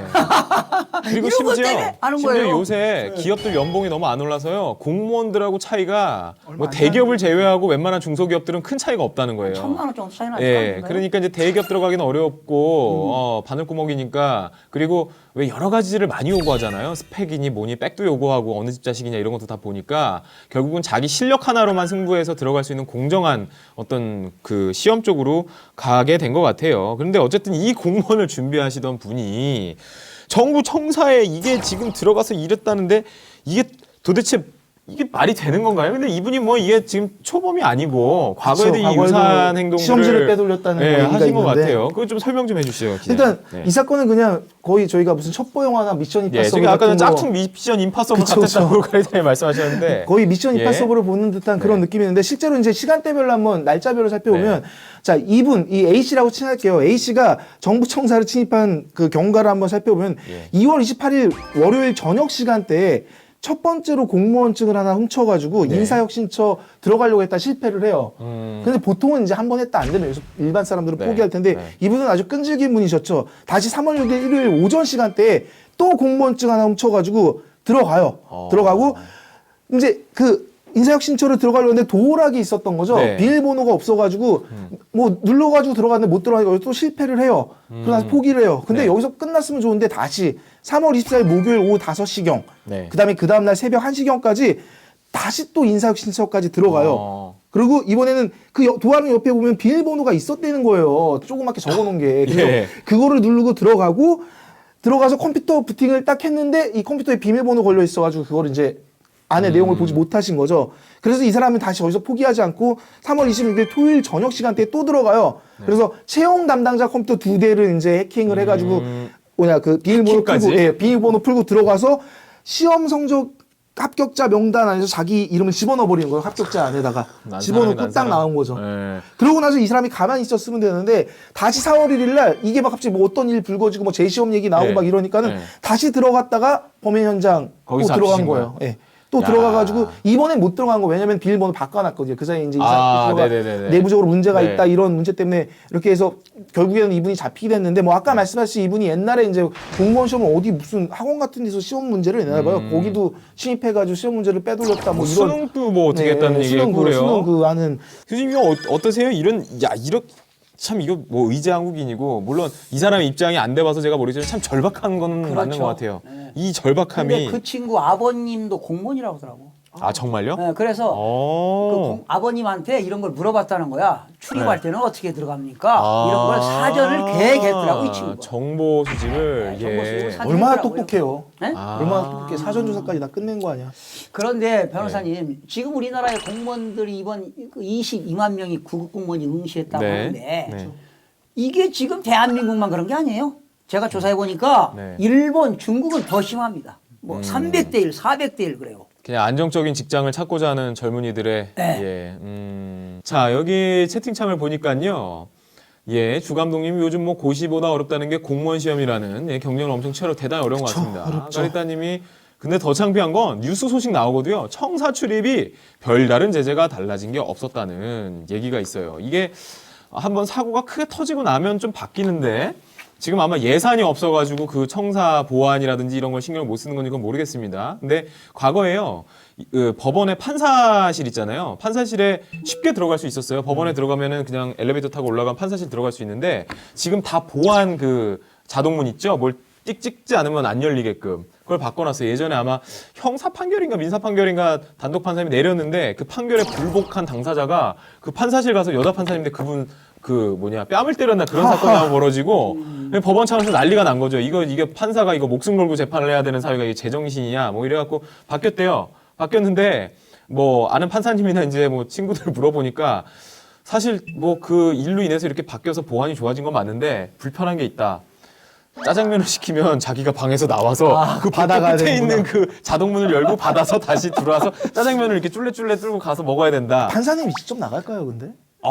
그리고 이런 것 때문에 심지어 하는 거예요. 요새 기업들 연봉이 너무 안 올라서요. 공무원들하고 차이가 뭐 대기업을 제외하고 웬만한 중소기업들은 큰 차이가 없다는 거예요. 1,000만 원 정도 차이 나죠. 예, 그러니까 이제 대기업 들어가기는 어렵고 바늘구멍이니까. 그리고 왜 여러 가지를 많이 요구하잖아요. 스펙이니 뭐니 백도 요구하고 어느 집 자식이냐 이런 것도 다 보니까 결국은 자기 실력 하나로만 승부해서 들어갈 수 있는 공정한 어떤 그 시험 쪽으로 가게 된 것 같아요. 그런데 어쨌든 이 공무원을 준비하시던 분이 정부 청사에 이게 지금 들어가서 이랬다는데 이게 도대체 이게 말이 되는 건가요? 근데 이분이 뭐 이게 지금 초범이 아니고 과거에도 이 과거에도 유사한 행동들을 시험지를 빼돌렸다는 예, 얘기가 하신 것 있는데. 같아요. 그거 좀 설명 좀 해주시죠. 기자님. 일단 네. 이 사건은 그냥 거의 저희가 무슨 첩보 영화나 미션 예, 임파서블 저기 아까는 같은 거 짝퉁 미션 임파서블 그쵸, 같았다고 가이드에 말씀하셨는데 거의 미션 예. 임파서블을 보는 듯한 그런 네. 느낌이 있는데 실제로 이제 시간대별로 한번 날짜별로 살펴보면 자, 이분 이 A 씨라고 칭할게요. A 씨가 정부 청사를 침입한 그 경과를 한번 살펴보면 예. 2월 28일 월요일 저녁 시간대에 첫 번째로 공무원증을 하나 훔쳐가지고 네. 인사혁신처 들어가려고 했다 실패를 해요. 근데 보통은 이제 한 번 했다 안 되면 일반 사람들은 네. 포기할 텐데 네. 이분은 아주 끈질긴 분이셨죠. 다시 3월 6일 일요일 오전 시간대에 또 공무원증 하나 훔쳐가지고 들어가요. 들어가고 이제 그 인사혁신처를 들어가려고 했는데 도락이 있었던 거죠. 네. 비밀번호가 없어가지고 뭐 눌러가지고 들어갔는데 못 들어가니까 또 실패를 해요. 그러고 포기를 해요. 근데 네. 여기서 끝났으면 좋은데 다시 3월 24일 목요일 오후 5시경 네. 그다음에 그 다음날 새벽 1시경까지 다시 또 인사혁신처까지 들어가요. 그리고 이번에는 그 도화랑 옆에 보면 비밀번호가 있었다는 거예요. 조그맣게 적어놓은 게. 그래서 예. 그거를 누르고 들어가고 들어가서 컴퓨터 부팅을 딱 했는데 이 컴퓨터에 비밀번호 걸려 있어가지고 그걸 이제 안에 내용을 보지 못하신 거죠. 그래서 이 사람은 다시 거기서 포기하지 않고 3월 26일 토요일 저녁 시간대에 또 들어가요. 그래서 채용 담당자 컴퓨터 2대를 이제 해킹을 해가지고 그 비밀번호 해킹까지? 풀고, 예, 비밀번호 풀고 들어가서 시험 성적 합격자 명단 안에서 자기 이름을 집어넣어 버리는 거예요. 합격자 안에다가 난 집어넣고 사람이 딱 나온 거죠. 예. 그러고 나서 이 사람이 가만히 있었으면 되는데 다시 4월 1일 날 이게 막 갑자기 뭐 어떤 일 불거지고 뭐 재시험 얘기 나오고 네. 막 이러니까는 네. 다시 들어갔다가 범행 현장 또 거기서 들어간 잡히신 거예요. 거예요? 예. 또 야. 들어가가지고 이번엔 못 들어간 거 왜냐면 비밀번호 바꿔놨거든요. 그 사이에 이제 네네네네. 내부적으로 문제가 네. 있다 이런 문제 때문에 이렇게 해서 결국에는 이분이 잡히게 됐는데 뭐 아까 말씀하신 이분이 옛날에 이제 공무원 시험을 어디 무슨 학원 같은 데서 시험 문제를 내나 봐요. 거기도 침입해가지고 시험 문제를 빼돌렸다 뭐 이런 수능도 뭐 어떻게 했다는 얘기가 수능 그래요. 수능 그 하는 교수님 이거 어떠세요? 이렇게 참 이거 뭐 의제한국인이고 물론 이 사람의 입장이 안 돼봐서 제가 모르지만 참 절박한 건 맞는 것 같아요. 이 절박함이 근데 그 친구 아버님도 공무원이라고 하더라고. 아 정말요? 네, 그래서 오. 아버님한테 이런 걸 물어봤다는 거야. 출입할 네. 때는 어떻게 들어갑니까? 이런 걸 사전을 계획했더라고 이 친구가. 정보 수집을 네, 정보 수집을 사전- 얼마나 하더라고요. 똑똑해요. 네? 얼마나 똑똑해. 사전 조사까지 다 끝낸 거 아니야? 그런데 변호사님 지금 우리나라의 공무원들이 이번 그 22만 명이 구급 공무원이 응시했다고 네. 하는데 네. 이게 지금 대한민국만 그런 게 아니에요. 제가 조사해 보니까 네. 일본, 중국은 더 심합니다. 뭐 300대 1, 400대 1 그래요. 그냥 안정적인 직장을 찾고자 하는 젊은이들의 네. 자 여기 채팅창을 보니까요. 예, 주 감독님이 요즘 뭐 고시보다 어렵다는 게 공무원 시험이라는 경쟁은 엄청 대단히 어려운 것 같습니다. 어렵죠. 가리따님이 근데 더 창피한 건 뉴스 소식 나오거든요. 청사 출입이 별다른 제재가 달라진 게 없었다는 얘기가 있어요. 이게 한번 사고가 크게 터지고 나면 좀 바뀌는데 지금 아마 예산이 없어가지고 그 청사 보안이라든지 이런 걸 신경을 못 쓰는 건지 그건 모르겠습니다. 근데 과거에요. 그 법원에 판사실 있잖아요. 판사실에 쉽게 들어갈 수 있었어요. 법원에 들어가면은 그냥 엘리베이터 타고 올라가면 판사실 들어갈 수 있는데 지금 다 보안 그 자동문 있죠. 뭘 띡 찍지 않으면 안 열리게끔 그걸 바꿔놨어요. 예전에 아마 형사 판결인가 민사 판결인가 단독 판사님이 내렸는데 그 판결에 불복한 당사자가 그 판사실 가서 여자 판사님인데 그분 뺨을 때렸나 그런 사건이 한번 벌어지고 법원 차원에서 난리가 난 거죠. 이게 판사가 이거 목숨 걸고 재판을 해야 되는 사회가 이게 제정신이냐 뭐 이래갖고 바뀌었대요. 바뀌었는데 뭐 아는 판사님이나 이제 뭐 친구들 물어보니까 사실 뭐 그 일로 인해서 이렇게 바뀌어서 보안이 좋아진 건 맞는데 불편한 게 있다. 짜장면을 시키면 자기가 방에서 나와서 그 받아가야 끝에 되는구나. 있는 그 자동문을 열고 받아서 다시 들어와서 짜장면을 이렇게 쫄래쫄래 뚫고 가서 먹어야 된다. 판사님이 직접 나갈까요, 근데?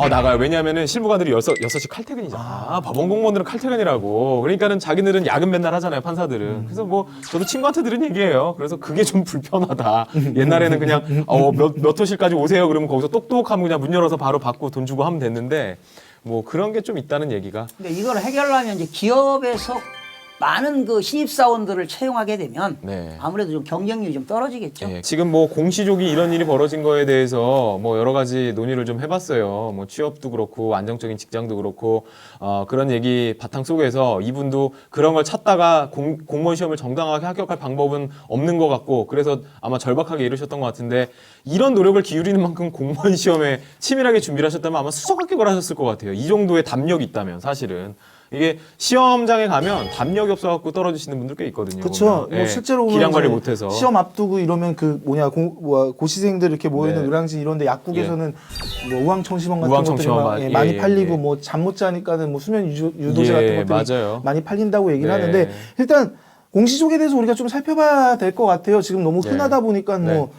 나가요. 왜냐하면은 실무관들이 6시 칼퇴근이잖아. 법원 공무원들은 칼퇴근이라고. 그러니까는 자기들은 야근 맨날 하잖아요, 판사들은. 그래서 뭐 저도 친구한테 들은 얘기예요. 그래서 그게 좀 불편하다. 옛날에는 그냥 몇 호실까지 오세요. 그러면 거기서 똑똑하면 그냥 문 열어서 바로 받고 돈 주고 하면 됐는데 뭐 그런 게 좀 있다는 얘기가. 근데 이걸 해결하려면 이제 기업에서 많은 그 신입사원들을 채용하게 되면 네. 아무래도 좀 경쟁률이 좀 떨어지겠죠. 예, 지금 뭐 공시족이 이런 일이 벌어진 거에 대해서 뭐 여러 가지 논의를 좀 해봤어요. 뭐 취업도 그렇고 안정적인 직장도 그렇고 그런 얘기 바탕 속에서 이분도 그런 걸 찾다가 공무원 시험을 정당하게 합격할 방법은 없는 것 같고 그래서 아마 절박하게 이르셨던 것 같은데 이런 노력을 기울이는 만큼 공무원 시험에 치밀하게 준비를 하셨다면 아마 수석 합격을 하셨을 것 같아요. 이 정도의 담력이 있다면 사실은. 이게 시험장에 가면 담력이 없어갖고 떨어지시는 분들 꽤 있거든요. 그렇죠. 보면. 뭐 예, 실제로 보면 기량 관리 이제 못해서 시험 앞두고 이러면 고시생들 이렇게 모여있는 네. 노량진 이런데 약국에서는 뭐 우황청심원 같은 우황청심원 것들이 예, 많이 예, 팔리고 예. 뭐 잠 못 자니까는 뭐 수면 유도제 예, 같은 것들이 맞아요. 많이 팔린다고 얘기를 네. 하는데 일단 공시족에 대해서 우리가 좀 살펴봐야 될 것 같아요. 지금 너무 네. 흔하다 보니까 네. 뭐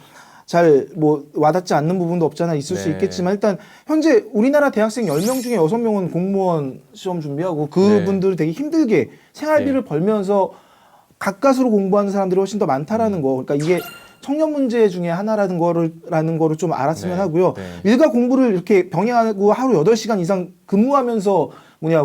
잘 뭐 와닿지 않는 부분도 없잖아 있을 수 네. 있겠지만 일단 현재 우리나라 대학생 10명 중에 6명은 공무원 시험 준비하고 그분들이 되게 힘들게 생활비를 네. 벌면서 가까스로 공부하는 사람들이 훨씬 더 많다라는 거. 그러니까 이게 청년 문제 중에 하나라는 거를 좀 알았으면 네. 하고요. 네. 일과 공부를 이렇게 병행하고 하루 8시간 이상 근무하면서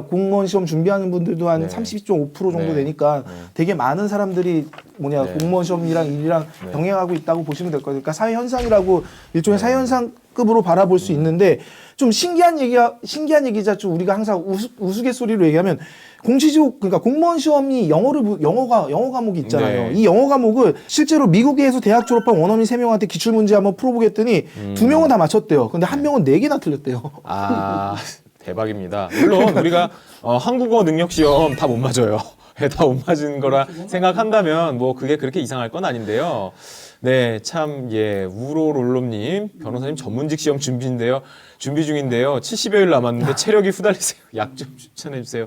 공무원 시험 준비하는 분들도 한 네. 32.5% 정도 네. 되니까 네. 되게 많은 사람들이 네. 공무원 시험이랑 일이랑 네. 병행하고 있다고 보시면 될 거예요. 그러니까 사회 현상이라고 일종의 사회 현상급으로 바라볼 수 있는데 좀 신기한 얘기자 좀 우리가 항상 우스갯소리로 얘기하면 그러니까 공무원 시험이 영어 과목이 있잖아요. 네. 이 영어 과목을 실제로 미국에서 대학 졸업한 원어민 3명한테 기출 문제 한번 풀어보겠더니 2명은 다 맞췄대요. 근데 1명은 4개나 틀렸대요. 아 대박입니다. 물론 우리가 한국어 능력 시험 다 못 맞아요. 다 못 맞은 거라 생각한다면 뭐 그게 그렇게 이상할 건 아닌데요. 네, 참 우로롤롬님 변호사님 전문직 시험 준비 중인데요. 70여일 남았는데 체력이 후달리세요. 약 좀 추천해 주세요.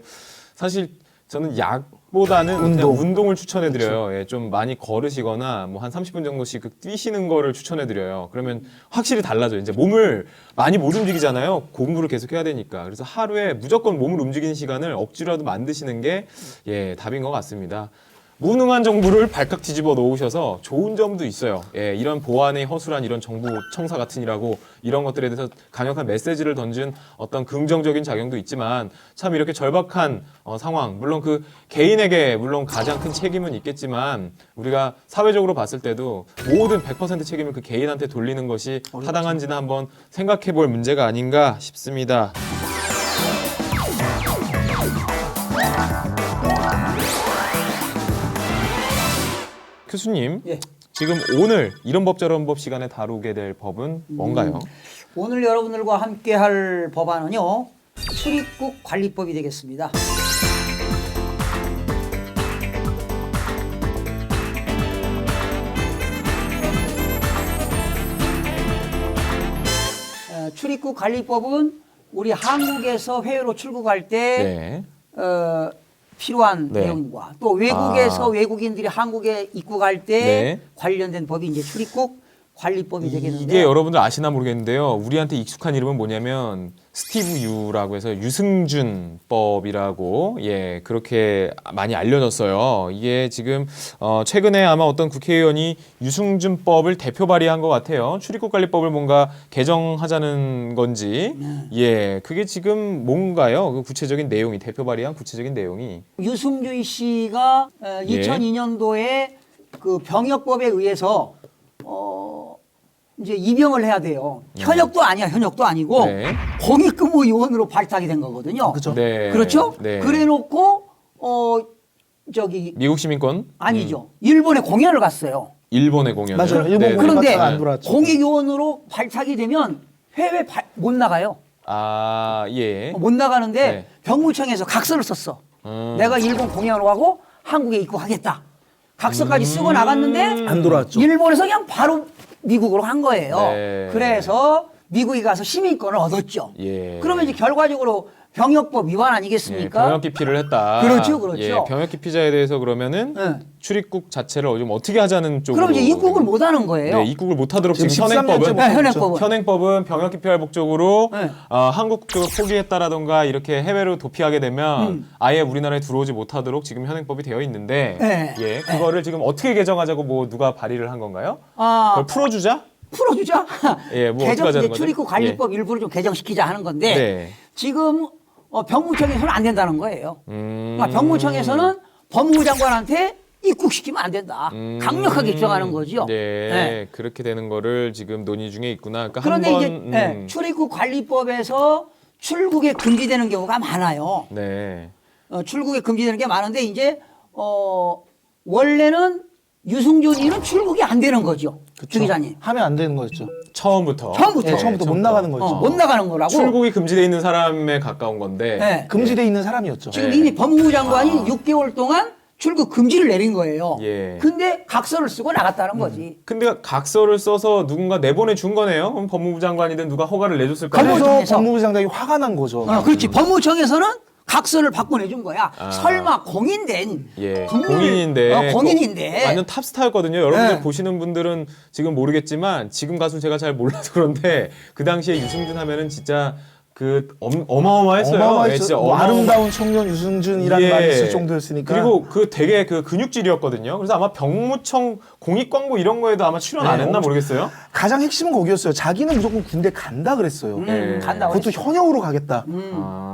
사실 저는 약보다는 그냥 운동을 추천해 드려요. 예, 좀 많이 걸으시거나 뭐 한 30분 정도씩 뛰시는 거를 추천해 드려요. 그러면 확실히 달라져요. 이제 몸을 많이 못 움직이잖아요. 공부를 계속 해야 되니까. 그래서 하루에 무조건 몸을 움직이는 시간을 억지로라도 만드시는 게 답인 것 같습니다. 무능한 정부를 발칵 뒤집어 놓으셔서 좋은 점도 있어요. 이런 보안의 허술한 이런 정부 청사 같은 일하고 이런 것들에 대해서 강력한 메시지를 던진 어떤 긍정적인 작용도 있지만 참 이렇게 절박한 상황, 물론 그 개인에게 물론 가장 큰 책임은 있겠지만 우리가 사회적으로 봤을 때도 모든 100% 책임을 그 개인한테 돌리는 것이 타당한지는 한번 생각해 볼 문제가 아닌가 싶습니다. 교수님, 예. 지금 오늘 이런 법 저런 법 시간에 다루게 될 법은 뭔가요? 오늘 여러분들과 함께 할 법안은요. 출입국 관리법이 되겠습니다. 출입국 관리법은 우리 한국에서 해외로 출국할 때 네. 필요한 네. 내용과 또 외국에서 외국인들이 한국에 입국할 때 네. 관련된 법이 이제 출입국 관리법이 되겠는데 이게 여러분들 아시나 모르겠는데요. 우리한테 익숙한 이름은 뭐냐면 스티브 유라고 해서 유승준법이라고 그렇게 많이 알려졌어요. 이게 지금 최근에 아마 어떤 국회의원이 유승준법을 대표 발의한 것 같아요. 출입국관리법을 뭔가 개정하자는 건지 그게 지금 뭔가요? 그 구체적인 내용이 대표 발의한 구체적인 내용이 유승준 씨가 2002년도에 그 병역법에 의해서 이제 입영을 해야 돼요. 현역도 아니야, 현역도 아니고 네. 공익근무 요원으로 발탁이 된 거거든요. 그렇죠. 네. 그렇죠? 네. 그래놓고 저기 미국 시민권 아니죠. 일본에 공연을 갔어요. 일본의 공연 맞아요. 일본 공연 그런데 갔다가 안 돌아왔죠. 공익요원으로 발탁이 되면 해외 못 나가요. 못 나가는데 네. 병무청에서 각서를 썼어. 내가 일본 공연을 하고 한국에 입국하겠다. 각서까지 쓰고 나갔는데 안 돌아왔죠. 일본에서 그냥 바로 미국으로 간 거예요. 네. 그래서 미국에 가서 시민권을 얻었죠. 그러면 이제 결과적으로 병역법 위반 아니겠습니까? 병역 기피를 했다. 그렇죠, 그렇죠. 병역 기피자에 대해서 그러면은 네. 출입국 자체를 좀 어떻게 하자는 쪽으로. 그럼 이제 입국을 못 하는 거예요. 네, 입국을 못 하도록 지금 지금 13년째 현행법은 못 현행법은. 현행법은 병역 기피할 목적으로 네. 한국 쪽을 포기했다라던가 이렇게 해외로 도피하게 되면 아예 우리나라에 들어오지 못하도록 지금 현행법이 되어 있는데 네. 그거를 지금 어떻게 개정하자고 뭐 누가 발의를 한 건가요? 아, 그걸 풀어주자? 풀어주자. 뭐 어떻게 개정 하자는 이제 거죠? 출입국 관리법 일부를 좀 개정시키자 하는 건데 네. 지금 병무청에서는 안 된다는 거예요. 그러니까 병무청에서는 법무부 장관한테 입국시키면 안 된다. 강력하게 주장하는 거죠. 네, 그렇게 되는 거를 지금 논의 중에 있구나. 그러니까 그런데 한번 이제 출입국 관리법에서 출국에 금지되는 경우가 많아요. 네. 출국에 금지되는 게 많은데 이제 원래는 유승준이는 출국이 안 되는 거죠. 주 기자님. 하면 안 되는 거였죠. 처음부터. 처음부터. 네, 처음부터 못 나가는 거였죠. 못 나가는 거라고. 출국이 금지돼 있는 사람에 가까운 건데. 네. 금지돼 있는 사람이었죠. 지금 이미 법무부 장관이 6개월 동안 출국 금지를 내린 거예요. 예. 근데 각서를 쓰고 나갔다는 거지. 근데 각서를 써서 누군가 내보내 준 거네요. 그럼 법무부 장관이든 누가 허가를 내줬을까요? 법무부- 그래서 법무부청에서. 법무부 장관이 화가 난 거죠. 그렇지. 법무청에서는 각서를 받고 내준 거야. 설마 공인된 공인인데 공인인데 완전 탑스타였거든요. 여러분들 네. 보시는 분들은 지금 모르겠지만 지금 가수 제가 잘 몰라서 그런데 그 당시에 유승준 하면은 진짜 그 어마어마했어요. 어마어마했죠. 진짜 뭐 아름다운 청년 유승준이라는 말이 있을 정도였으니까. 그리고 그 되게 그 근육질이었거든요. 그래서 아마 병무청 공익 광고 이런 거에도 아마 출연 안 했나 모르겠어요. 가장 핵심은 거기였어요. 자기는 무조건 군대 간다 그랬어요. 간다고 그것도 현역으로 가겠다.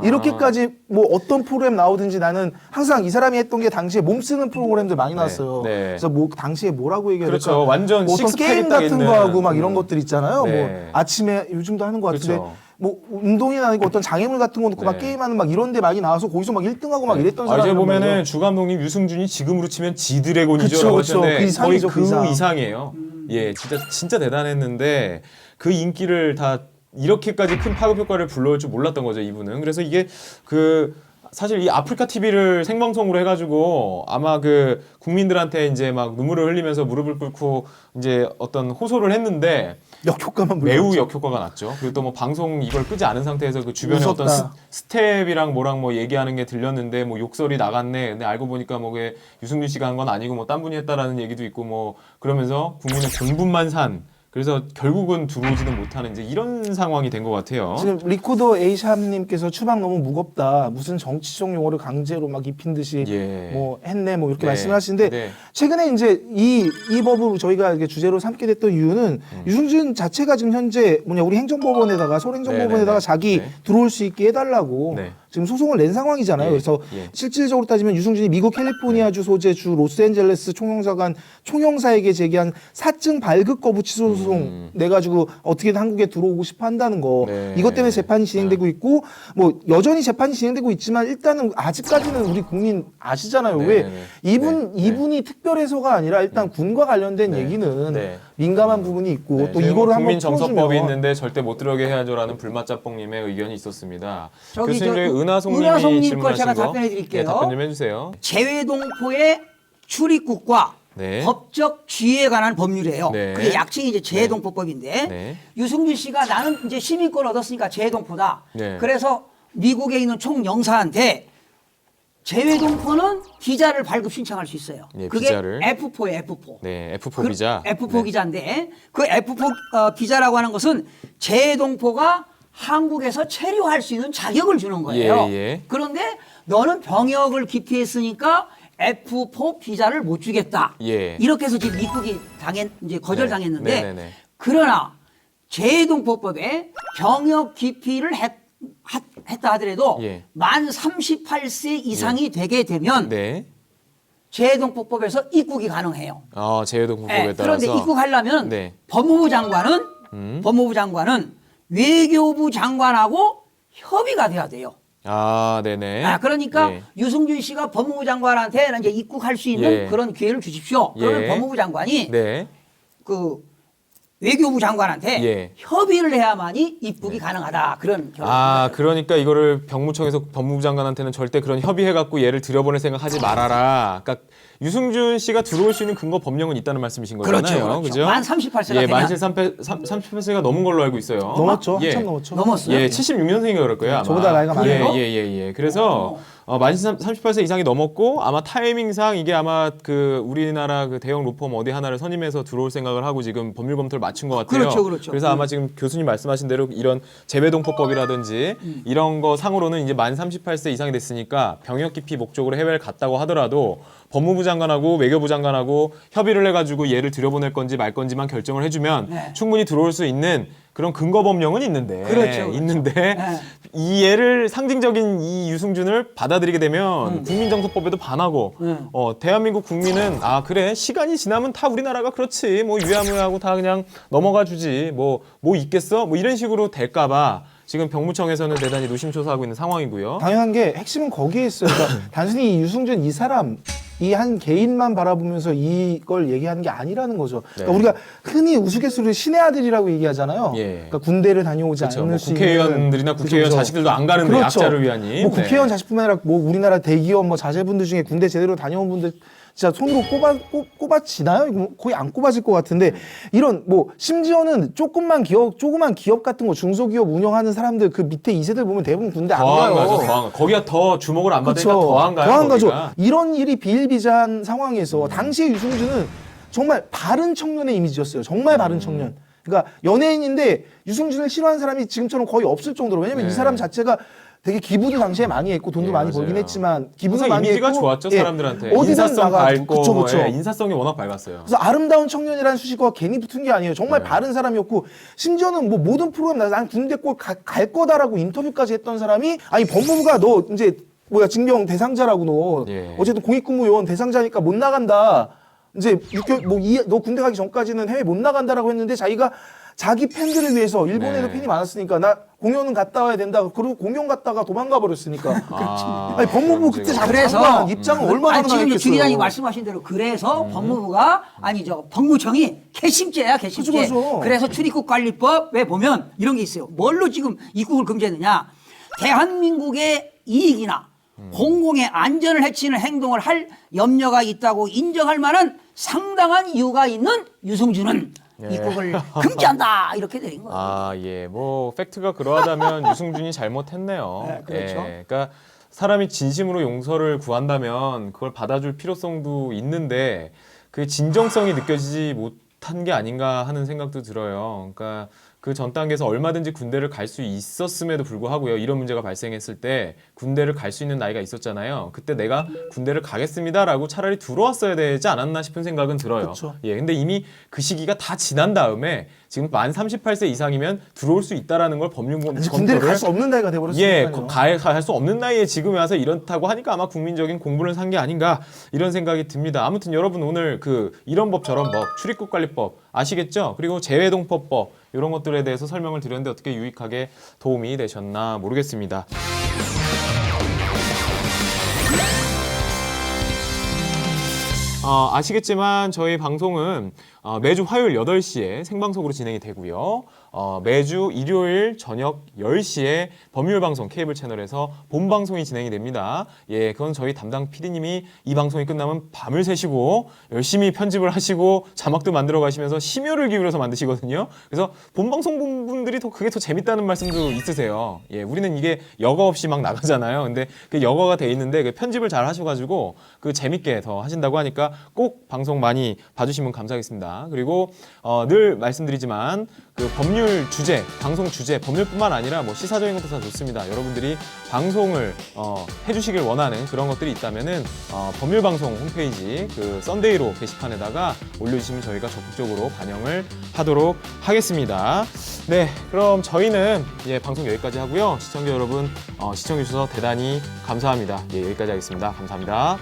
이렇게까지 뭐 어떤 프로그램 나오든지 나는 항상 이 사람이 했던 게 당시에 몸 쓰는 프로그램들 많이 나왔어요. 네. 그래서 뭐 당시에 뭐라고 얘기해야 그렇죠. 될까? 완전 뭐 어떤 식스팩이 게임 딱 같은 있는. 거 하고 막 이런 것들 있잖아요. 네. 뭐 아침에 요즘도 하는 것 같은데 그렇죠. 뭐 운동이나 아니고 어떤 장애물 같은 거 놓고 막 네. 게임하는 막 이런 데 많이 나와서 거기서 막 1등하고 막 이랬던 이제 사람이란 보면은 말이에요. 주 감독님 유승준이 지금으로 치면 지드래곤이죠라고 그쵸, 그쵸. 하셨는데 그 이상이죠, 거의 그 이상. 이상이에요. 예, 진짜 대단했는데 그 인기를 다 이렇게까지 큰 파급 효과를 불러올 줄 몰랐던 거죠, 이분은. 그래서 이게 그 사실 이 아프리카 TV를 생방송으로 해가지고 아마 그 국민들한테 이제 막 눈물을 흘리면서 무릎을 꿇고 이제 어떤 호소를 했는데 역효과만 매우 불렀죠. 역효과가 났죠. 그리고 또 뭐 방송 이걸 끄지 않은 상태에서 그 주변에 무섭다. 어떤 스텝이랑 뭐랑 뭐 얘기하는 게 들렸는데 뭐 욕설이 나갔네. 근데 알고 보니까 뭐 그게 유승준 씨가 한 건 아니고 뭐 딴 분이 했다라는 얘기도 있고 뭐 그러면서 국민은 공분만 산. 그래서 결국은 들어오지는 못하는 이제 이런 상황이 된 것 같아요. 지금 리코더 에이샵님께서 추방 너무 무겁다. 무슨 정치적 용어를 강제로 막 입힌 듯이 예. 뭐 했네 뭐 이렇게 네. 말씀을 하시는데 네. 최근에 이제 이 법을 저희가 이렇게 주제로 삼게 됐던 이유는 유승준 자체가 지금 현재 우리 행정법원에다가 서울행정법원에다가 네네네. 자기 네. 들어올 수 있게 해달라고 네. 지금 소송을 낸 상황이잖아요. 예. 그래서 예. 실질적으로 따지면 유승준이 미국 캘리포니아주 소재주 로스앤젤레스 총영사에게 제기한 사증 발급 거부 취소 소송 내 가지고 어떻게든 한국에 들어오고 싶어 한다는 거. 네. 이것 때문에 재판이 진행되고 있고 뭐 여전히 재판이 진행되고 있지만 일단은 아직까지는 우리 국민 아시잖아요. 네. 왜 네. 이분이 특별해서가 아니라 일단 군과 관련된 네. 얘기는 네. 민감한 부분이 있고 네, 또 저희 이거를 한번 국민 정서법이 풀어주면 있는데 절대 못 들어오게 해야죠라는 불맛자뽕님의 의견이 있었습니다. 저기 교수님, 저희 은하송님 은하송님이 거 제가 질문하신 거 답변해 드릴게요. 네, 답변 좀 해주세요. 재외동포의 출입국과 네. 법적 지위에 관한 법률이에요. 네. 그게 약칭이 이제 재외동포법인데 네. 유승준 씨가 나는 이제 시민권 얻었으니까 재외동포다. 네. 그래서 미국에 있는 총영사한테 재외동포는 비자를 발급 신청할 수 있어요. 예, 그게 비자를. F4예요, F4. 네, F4 비자. F4 네. 비자인데 그 F4 비자라고 하는 것은 재외동포가 한국에서 체류할 수 있는 자격을 주는 거예요. 예, 예. 그런데 너는 병역을 기피했으니까 F4 비자를 못 주겠다. 예. 이렇게 해서 지금 입국이 이제 거절당했는데 네, 네, 네. 그러나 재외동포법에 병역 기피를 했다 하더라도 예. 만 38세 이상이 되게 되면 네. 재외동포법에서 입국이 가능해요. 아, 재외동포법에 네, 따라서. 그런데 입국하려면 네. 법무부 장관은 외교부 장관하고 협의가 돼야 돼요. 아, 네네. 그러니까 예. 유승준 씨가 법무부 장관한테 이제 입국할 수 있는 예. 그런 기회를 주십시오. 그러면 예. 법무부 장관이 네. 그 외교부 장관한테 예. 협의를 해야만이 입국이 가능하다. 그런 결론입니다. 아, 그러니까 이거를 병무청에서 법무부 장관한테는 절대 그런 협의해갖고 얘를 들여보낼 생각하지 말아라. 그러니까 유승준 씨가 들어올 수 있는 근거 법령은 있다는 말씀이신 거잖아요. 그렇죠. 그죠? 만 38세가 예, 만 되면 38세가 넘은 걸로 알고 있어요. 넘었죠. 예. 한참 넘었죠. 넘었어요. 예, 76년생인가 그럴 거예요. 아마. 저보다 나이가 많아요. 예. 그래서 만 38세 이상이 넘었고 아마 타이밍상 이게 아마 그 우리나라 그 대형 로펌 어디 하나를 선임해서 들어올 생각을 하고 지금 법률 검토를 마친 것 같아요. 그렇죠. 그래서 아마 지금 교수님 말씀하신 대로 이런 재외동포법이라든지 이런 거 상으로는 이제 만 38세 이상이 됐으니까 병역 기피 목적으로 해외를 갔다고 하더라도 법무부 장관하고 외교부 장관하고 협의를 해가지고 얘를 들여보낼 건지 말 건지만 결정을 해주면 네. 충분히 들어올 수 있는 그런 근거 법령은 있는데 그렇죠. 있는데 네. 이 얘를 상징적인 이 유승준을 받아들이게 되면 국민정서법에도 반하고 대한민국 국민은 아 그래 시간이 지나면 다 우리나라가 그렇지 뭐 유야무야하고 다 그냥 넘어가 주지 뭐 있겠어 뭐 이런 식으로 될까봐 지금 병무청에서는 대단히 노심초사하고 있는 상황이고요. 당연한 게 핵심은 거기에 있어요. 그러니까 단순히 이 유승준 이 사람 이 한 개인만 바라보면서 이걸 얘기하는 게 아니라는 거죠. 그러니까 네. 우리가 흔히 우스갯소리로 신의 아들이라고 얘기하잖아요. 예. 그러니까 군대를 다녀오지 그렇죠. 않을 뭐 수 있는 국회의원들이나 국회의원 그죠. 자식들도 안 가는데 그렇죠. 약자를 위하니. 뭐 국회의원 네. 자식뿐만 아니라 뭐 우리나라 대기업 뭐 자제분들 중에 군대 제대로 다녀온 분들 진짜 손으로 꼽아지나요? 이거 거의 안 꼽아질 것 같은데 이런 뭐 심지어는 조그만 기업 같은 거 중소기업 운영하는 사람들 그 밑에 2세들 보면 대부분 군대 안 더한 가요. 가죠. 더한 거. 거기가 더 주목을 안 받으니까 그쵸. 더한 가요. 더한 가죠. 거기가. 이런 일이 비일비재한 상황에서 당시에 유승준은 정말 바른 청년의 이미지였어요. 정말 바른 청년. 그러니까 연예인인데 유승준을 싫어하는 사람이 지금처럼 거의 없을 정도로 왜냐면 네. 이 사람 자체가 되게 기부도 당시에 많이 했고 돈도 예, 많이 맞아요. 벌긴 했지만 기부도 항상 많이 이미지가 했고 좋았죠 예, 사람들한테. 어디든 인사성 나가가지고. 밝고 그쵸. 예, 인사성이 워낙 밝았어요. 그래서 아름다운 청년이라는 수식어가 괜히 붙은 게 아니에요. 정말 네. 바른 사람이었고 심지어는 뭐 모든 프로그램 나서 난 군대 꼭 갈 거다라고 인터뷰까지 했던 사람이 아니 법무부가 너 이제 뭐야 징병 대상자라고 너 예. 어쨌든 공익근무요원 대상자니까 못 나간다. 이제 6개월 너 군대 가기 전까지는 해외 못 나간다라고 했는데 자기가 자기 팬들을 위해서 일본에도 네. 팬이 많았으니까 나 공연은 갔다 와야 된다. 그리고 공연 갔다가 도망가 버렸으니까. 아니 법무부 그때 그래서 장관 입장은 얼마나 아니, 지금 주 기자님 많았겠어요. 말씀하신 대로 그래서 법무부가 법무청이 개심죄야 개심죄. 그죠. 그래서 출입국관리법에 보면 이런 게 있어요. 뭘로 지금 입국을 금지했느냐? 대한민국의 이익이나 공공의 안전을 해치는 행동을 할 염려가 있다고 인정할 만한 상당한 이유가 있는 유승준은 입국을 금지한다 이렇게 되는 거예요. 아, 예. 뭐 팩트가 그러하다면 유승준이 잘못했네요. 네, 그렇죠. 예, 그러니까 사람이 진심으로 용서를 구한다면 그걸 받아줄 필요성도 있는데 그 진정성이 느껴지지 못한 게 아닌가 하는 생각도 들어요. 그러니까 그 전 단계에서 얼마든지 군대를 갈 수 있었음에도 불구하고요. 이런 문제가 발생했을 때 군대를 갈 수 있는 나이가 있었잖아요. 그때 내가 군대를 가겠습니다라고 차라리 들어왔어야 되지 않았나 싶은 생각은 들어요. 그쵸. 예, 근데 이미 그 시기가 다 지난 다음에 지금 만 38세 이상이면 들어올 수 있다라는 걸 법률 군대를 검토를 갈 수 없는 나이가 돼버렸으니까요. 예, 갈 수 없는 나이에 지금 와서 이렇다고 하니까 아마 국민적인 공부를 산 게 아닌가 이런 생각이 듭니다. 아무튼 여러분 오늘 이런 법 저런 법 출입국관리법 아시겠죠? 그리고 재외동포법 이런 것들에 대해서 설명을 드렸는데 어떻게 유익하게 도움이 되셨나 모르겠습니다. 아시겠지만 저희 방송은 매주 화요일 8시에 생방송으로 진행이 되고요. 매주 일요일 저녁 10시에 법률방송 케이블 채널에서 본방송이 진행이 됩니다. 예, 그건 저희 담당 PD님이 이 방송이 끝나면 밤을 새시고 열심히 편집을 하시고 자막도 만들어 가시면서 심혈을 기울여서 만드시거든요. 그래서 본방송 분들이 그게 더 재밌다는 말씀도 있으세요. 예, 우리는 이게 여과 없이 막 나가잖아요. 근데 그 여과가 돼 있는데 그 편집을 잘 하셔가지고 그 재밌게 더 하신다고 하니까 꼭 방송 많이 봐주시면 감사하겠습니다. 그리고 늘 말씀드리지만 그 법률 주제, 방송 주제, 법률뿐만 아니라 뭐 시사적인 것도 다 좋습니다. 여러분들이 방송을 해주시길 원하는 그런 것들이 있다면은 법률방송 홈페이지 그 썬데이로 게시판에다가 올려주시면 저희가 적극적으로 반영을 하도록 하겠습니다. 네, 그럼 저희는 방송 여기까지 하고요. 시청자 여러분 시청해주셔서 대단히 감사합니다. 예, 여기까지 하겠습니다. 감사합니다.